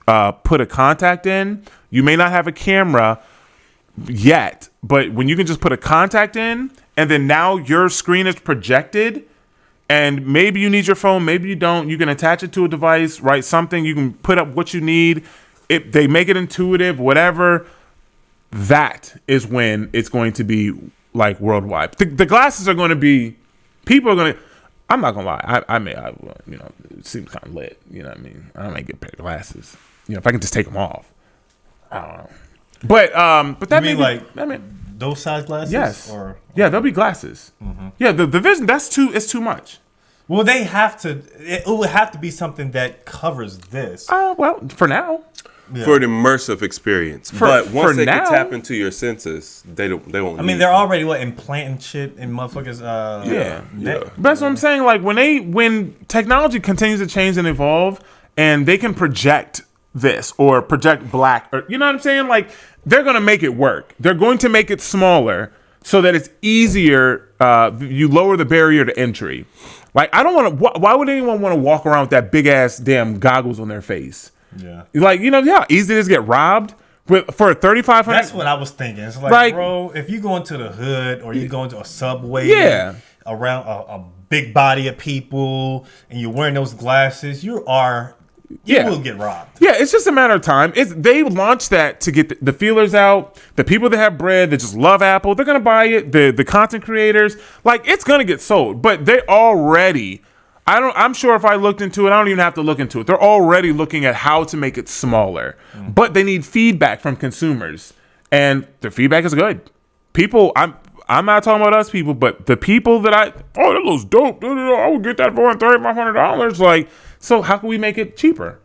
C: put a contact in. You may not have a camera yet, but when you can just put a contact in, and then now your screen is projected, and maybe you need your phone, maybe you don't. You can attach it to a device, right? Something you can put up what you need. They make it intuitive, whatever. That is when it's going to be like worldwide. The glasses are going to be. People are going to. I'm not gonna lie. I it seems kind of lit. You know what I mean? I might get a pair of glasses. If I can just take them off. I don't know. But that mean
B: those size glasses?
C: Yes.
B: Yeah,
C: they'll be glasses. Mm-hmm. Yeah, the vision. It's too much.
B: Well, they have to. It would have to be something that covers this.
C: Well, for now.
D: Yeah. For an immersive experience, but once they can tap into your senses, they won't.
B: I mean, they're already implanting shit in motherfuckers.
C: Yeah. But that's what I'm saying. Like when technology continues to change and evolve, and they can project this or project black, or you know what I'm saying? Like they're gonna make it work. They're going to make it smaller so that it's easier. You lower the barrier to entry. Like I don't want to. Why would anyone want to walk around with that big ass damn goggles on their face?
B: Yeah.
C: Like, how easy it is to get robbed for $3,500.
B: That's what I was thinking. It's like, bro, if you go into the hood or you go into a subway, around a big body of people and you're wearing those glasses, you will get robbed.
C: Yeah, it's just a matter of time. They launched that to get the feelers out. The people that have bread that just love Apple, they're gonna buy it. The content creators, like, it's gonna get sold. But they already, I'm sure if I looked into it, I don't even have to look into it. They're already looking at how to make it smaller. But they need feedback from consumers, and their feedback is good. People, I'm not talking about us people, but the people that that looks dope. I would get that for $3,500. Like, so how can we make it cheaper?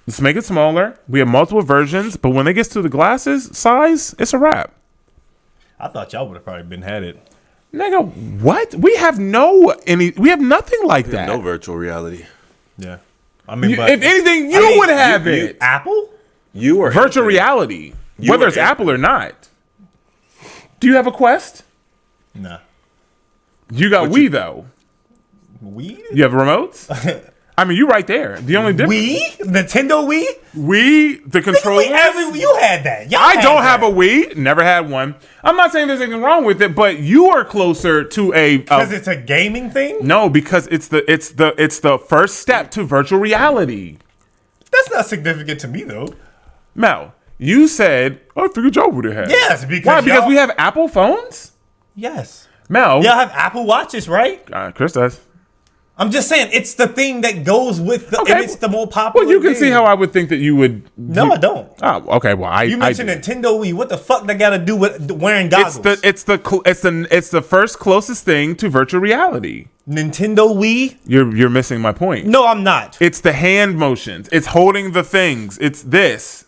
C: Let's make it smaller. We have multiple versions, but when it gets to the glasses size, it's a wrap.
B: I thought y'all would have probably had it.
C: Nigga, what? We have nothing like that.
D: No virtual reality.
B: Yeah. I mean,
C: If anything, you would have it.
B: Apple?
D: You or
C: Virtual reality. Whether it's Apple or not. Do you have a Quest?
B: Nah.
C: You got Wii, though.
B: Wii?
C: You have remotes? I mean, you right there. The only difference.
B: Wii? Nintendo Wii?
C: Wii, the controller.
B: You had that.
C: I don't have a Wii. Never had one. I'm not saying there's anything wrong with it, but you are closer to a.
B: Because it's a gaming thing?
C: No, because it's the first step to virtual reality.
B: That's not significant to me, though.
C: Mel, you said, I figured y'all would have had.
B: Yes, because
C: why? Because we have Apple phones.
B: Yes.
C: Mel,
B: y'all have Apple Watches, right?
C: Chris does.
B: I'm just saying, it's the thing that goes with the.
C: Okay.
B: And it's the more popular.
C: Well, you can
B: thing.
C: see how I would think that you would.
B: No, I don't.
C: Oh, okay. Well,
B: you mentioned Nintendo Wii. What the fuck that got to do with wearing goggles?
C: It's the first closest thing to virtual reality.
B: Nintendo Wii.
C: You're missing my point.
B: No, I'm not.
C: It's the hand motions. It's holding the things. It's this.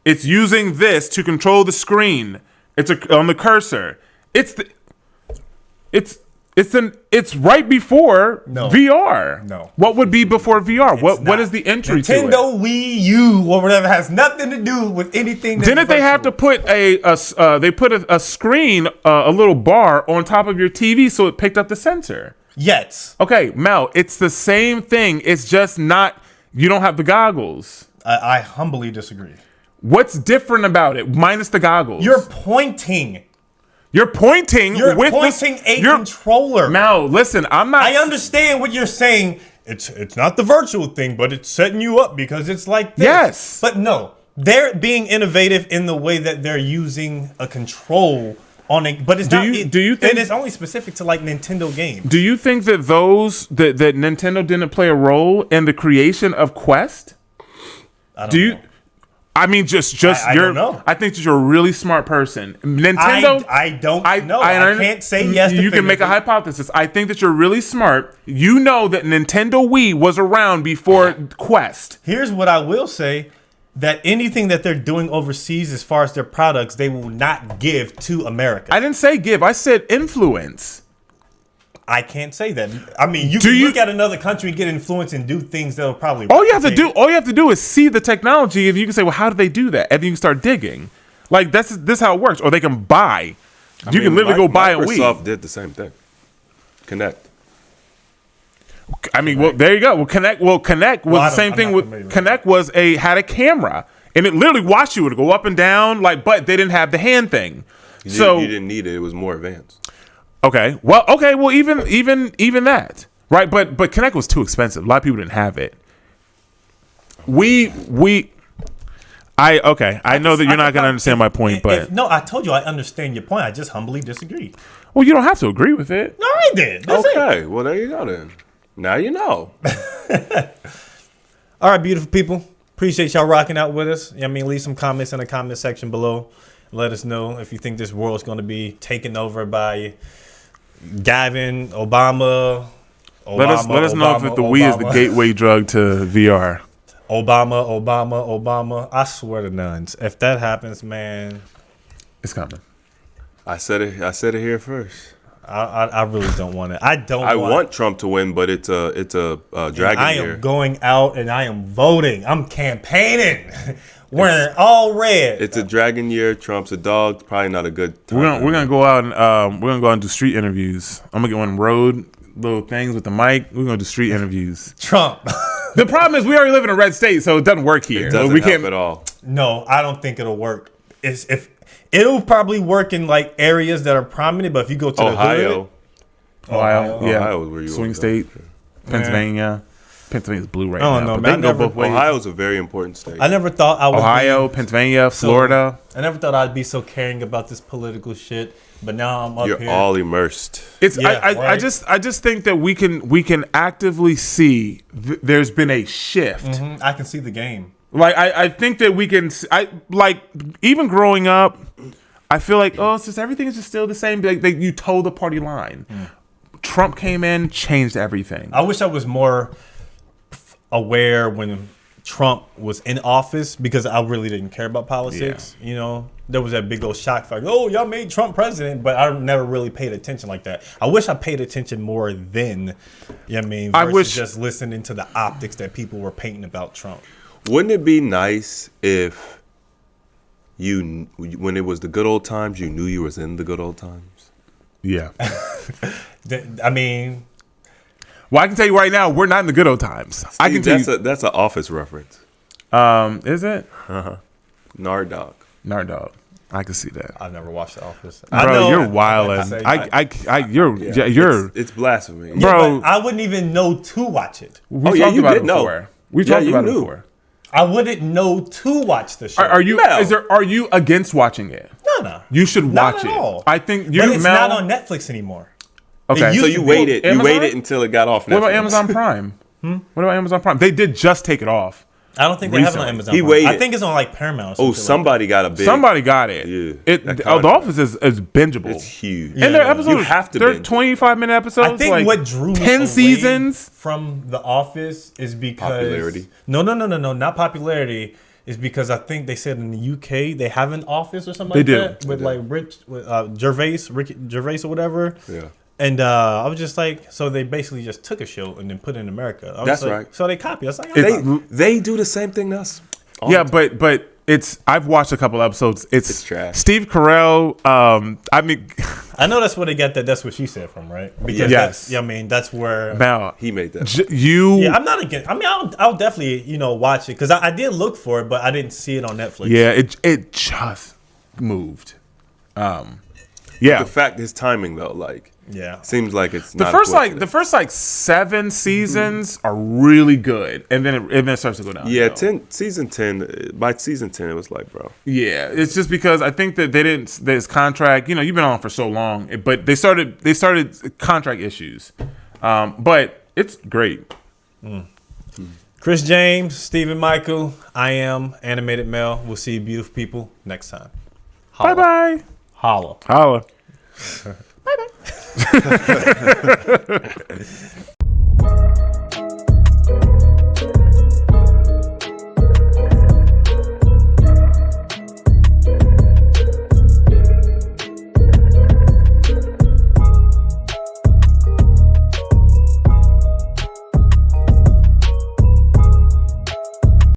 C: It's using this to control the screen. It's on the cursor. It's right before VR.
B: No.
C: What would be before VR? What is the entry to it?
B: Nintendo Wii U or whatever has nothing to do with anything.
C: Didn't they have to put a screen, a little bar on top of your TV so it picked up the sensor?
B: Yes.
C: Okay, Mel, it's the same thing. It's just not, you don't have the goggles.
B: I humbly disagree.
C: What's different about it, minus the goggles?
B: You're pointing.
C: You're pointing
B: a controller.
C: Mel, listen, I'm not.
B: I understand what you're saying. It's not the virtual thing, but it's setting you up because it's like this.
C: Yes.
B: But no, they're being innovative in the way that they're using a control on it. But it's do you think, and it's only specific to like Nintendo games.
C: Do you think that that Nintendo didn't play a role in the creation of Quest?
B: I don't know.
C: I mean, I don't know. I think that you're a really smart person. Nintendo.
B: I don't know. I can't say yes.
C: You can make a hypothesis. I think that you're really smart. You know that Nintendo Wii was around before Quest.
B: Here's what I will say: that anything that they're doing overseas, as far as their products, they will not give to America.
C: I didn't say give. I said influence.
B: I can't say that. I mean, you can look at another country and get influence and do things that'll probably.
C: All you have to do is see the technology, and you can say, "Well, how do they do that?" And then you can start digging. Like this is how it works. Or they can buy. You can literally go buy a Wii.
D: Microsoft did the same thing. Connect.
C: I mean, well, there you go. Well, Connect was the same thing. With Connect had a camera, and it literally watched you. It would go up and down, but they didn't have the hand thing.
D: You didn't need it. It was more advanced.
C: Okay. Well, even that, right? But Connect was too expensive. A lot of people didn't have it. I know that you're not going to understand my point, but
B: no, I told you I understand your point. I just humbly disagree.
C: Well, you don't have to agree with it.
B: No, I did. That's
D: okay.
B: it.
D: Well, there you go then. Now you know.
B: All right, beautiful people. Appreciate y'all rocking out with us. I mean, leave some comments in the comment section below. Let us know if you think this world's going to be taken over by Gavin, Obama.
C: Let us know if the Wii is the gateway drug to VR.
B: Obama. I swear to nuns. If that happens, man,
C: it's coming.
D: I said it here first.
B: I really don't want it. I
D: want Trump to win, but it's a dragon year.
B: I am going out and I am voting. I'm campaigning. Wearing all red.
D: It's a dragon year. Trump's a dog. Probably not a good time.
C: We're gonna go out and do street interviews. I'm gonna get one road little things with the mic. We're gonna do street interviews.
B: Trump.
C: The problem is we already live in a red state, so it doesn't work here.
D: It doesn't help at all.
B: No, I don't think it'll work. It'll probably work in like areas that are prominent, but if you go to
D: Ohio,
C: Ohio. Yeah.
D: Ohio is where you
C: Swing
D: want to
C: state.
D: go.
C: Pennsylvania. Pennsylvania's blue right
B: I don't
C: now.
B: know,
C: But
B: man.
C: they can go
B: I never-
C: both ways.
D: Ohio's a very important state.
B: I never thought I would
C: Ohio,
B: be
C: Pennsylvania,
B: so-
C: Florida.
B: I never thought I'd be so caring about this political shit, but now I'm up
D: You're
B: here.
D: all immersed.
C: It's
B: Yeah,
C: I
B: right.
C: just think that we can actively see there's been a shift.
B: I can see the game.
C: Like I think that we can. Like even growing up, I feel like it's just everything is just still the same. Like you toe the party line. Trump came in, changed everything.
B: I wish I was more aware when Trump was in office because I really didn't care about politics. You know, there was that big old shock factor. Oh, y'all made Trump president, but I never really paid attention like that. I wish I paid attention more then. You know what I mean?
C: I
B: Versus
C: wish-
B: just listening to the optics that people were painting about Trump.
D: Wouldn't it be nice if when it was the good old times, you knew you was in the good old times?
C: Yeah.
B: I mean,
C: Well, I can tell you right now, we're not in the good old times. I can tell you.
D: That's an Office reference.
C: Is it?
D: Nardog.
C: Nardog. I can see that.
B: I've never watched The Office.
C: Bro, you're
B: I
C: wildin'.
B: say-
C: You're
D: It's blasphemy.
C: bro.
B: but I wouldn't even know to watch it.
C: We
D: Oh, yeah,
C: talked
D: you
C: about
D: did
C: it
D: know.
C: before. We
D: Yeah,
C: talked
D: you
C: about it
D: knew.
C: before.
B: I wouldn't know to watch the show.
C: Are you?
D: No.
C: Are you against watching it?
B: No.
C: You should
B: Not
C: watch
B: at
C: it.
B: all.
C: I think you.
B: But it's
C: Mel,
B: not on Netflix anymore.
C: Okay.
B: It used
D: So
B: to
D: you
B: be-
D: waited. You
C: Amazon?
D: waited until it got off Netflix.
C: What about Amazon Prime? What about Amazon Prime? They did just take it off.
B: I don't think they have it on
C: Recently.
B: Amazon.
D: He
B: Prime.
D: waited.
B: I think it's on like Paramount. Or
D: Oh,
B: something like
D: somebody got a big.
C: Somebody got it.
D: Yeah,
C: It.
D: that
C: The
D: contract.
C: Office is bingeable.
D: It's huge.
C: And their
B: Yeah.
C: episodes,
D: You have to
C: they're
D: binge.
C: 25-minute episodes.
B: I think
C: like
B: what drew me
C: 10
B: away
C: seasons.
B: from The Office is because
D: Popularity?
B: No, not popularity. Is because I think they said in the UK they have an office or something
C: They
B: like
C: do.
B: that with like Ricky Gervais or whatever.
D: Yeah.
B: And I was just like, so they basically just took a show and then put it in America. I was
D: That's
B: like,
D: right.
B: So they copied. I was like,
D: They do the same thing to us. all
C: Yeah,
D: the time.
C: but it's. I've watched a couple episodes.
D: It's trash.
C: Steve Carell. I mean,
B: I know that's where they got that. That's what she said from, right? Because
C: Yes.
B: that's, yeah, I mean, that's where.
C: Mal,
D: He made that.
C: you.
B: Yeah, I'm not against. I mean, I'll definitely watch it because I did look for it, but I didn't see it on Netflix.
C: Yeah, it just moved. Yeah.
D: The fact, his timing though, like,
B: Yeah.
D: seems like it's
C: The
D: not
C: first
D: quick.
C: 7 seasons are really good, and then it starts to go down.
D: Yeah, season 10. By season 10, it was like, bro.
C: Yeah, it's just because I think that they didn't. This contract, you've been on for so long, but they started contract issues. But it's great.
B: Chris James, Stephen Michael, I am Animated Mel. We'll see you beautiful people next time.
C: Bye bye.
B: Holla.
C: Holla.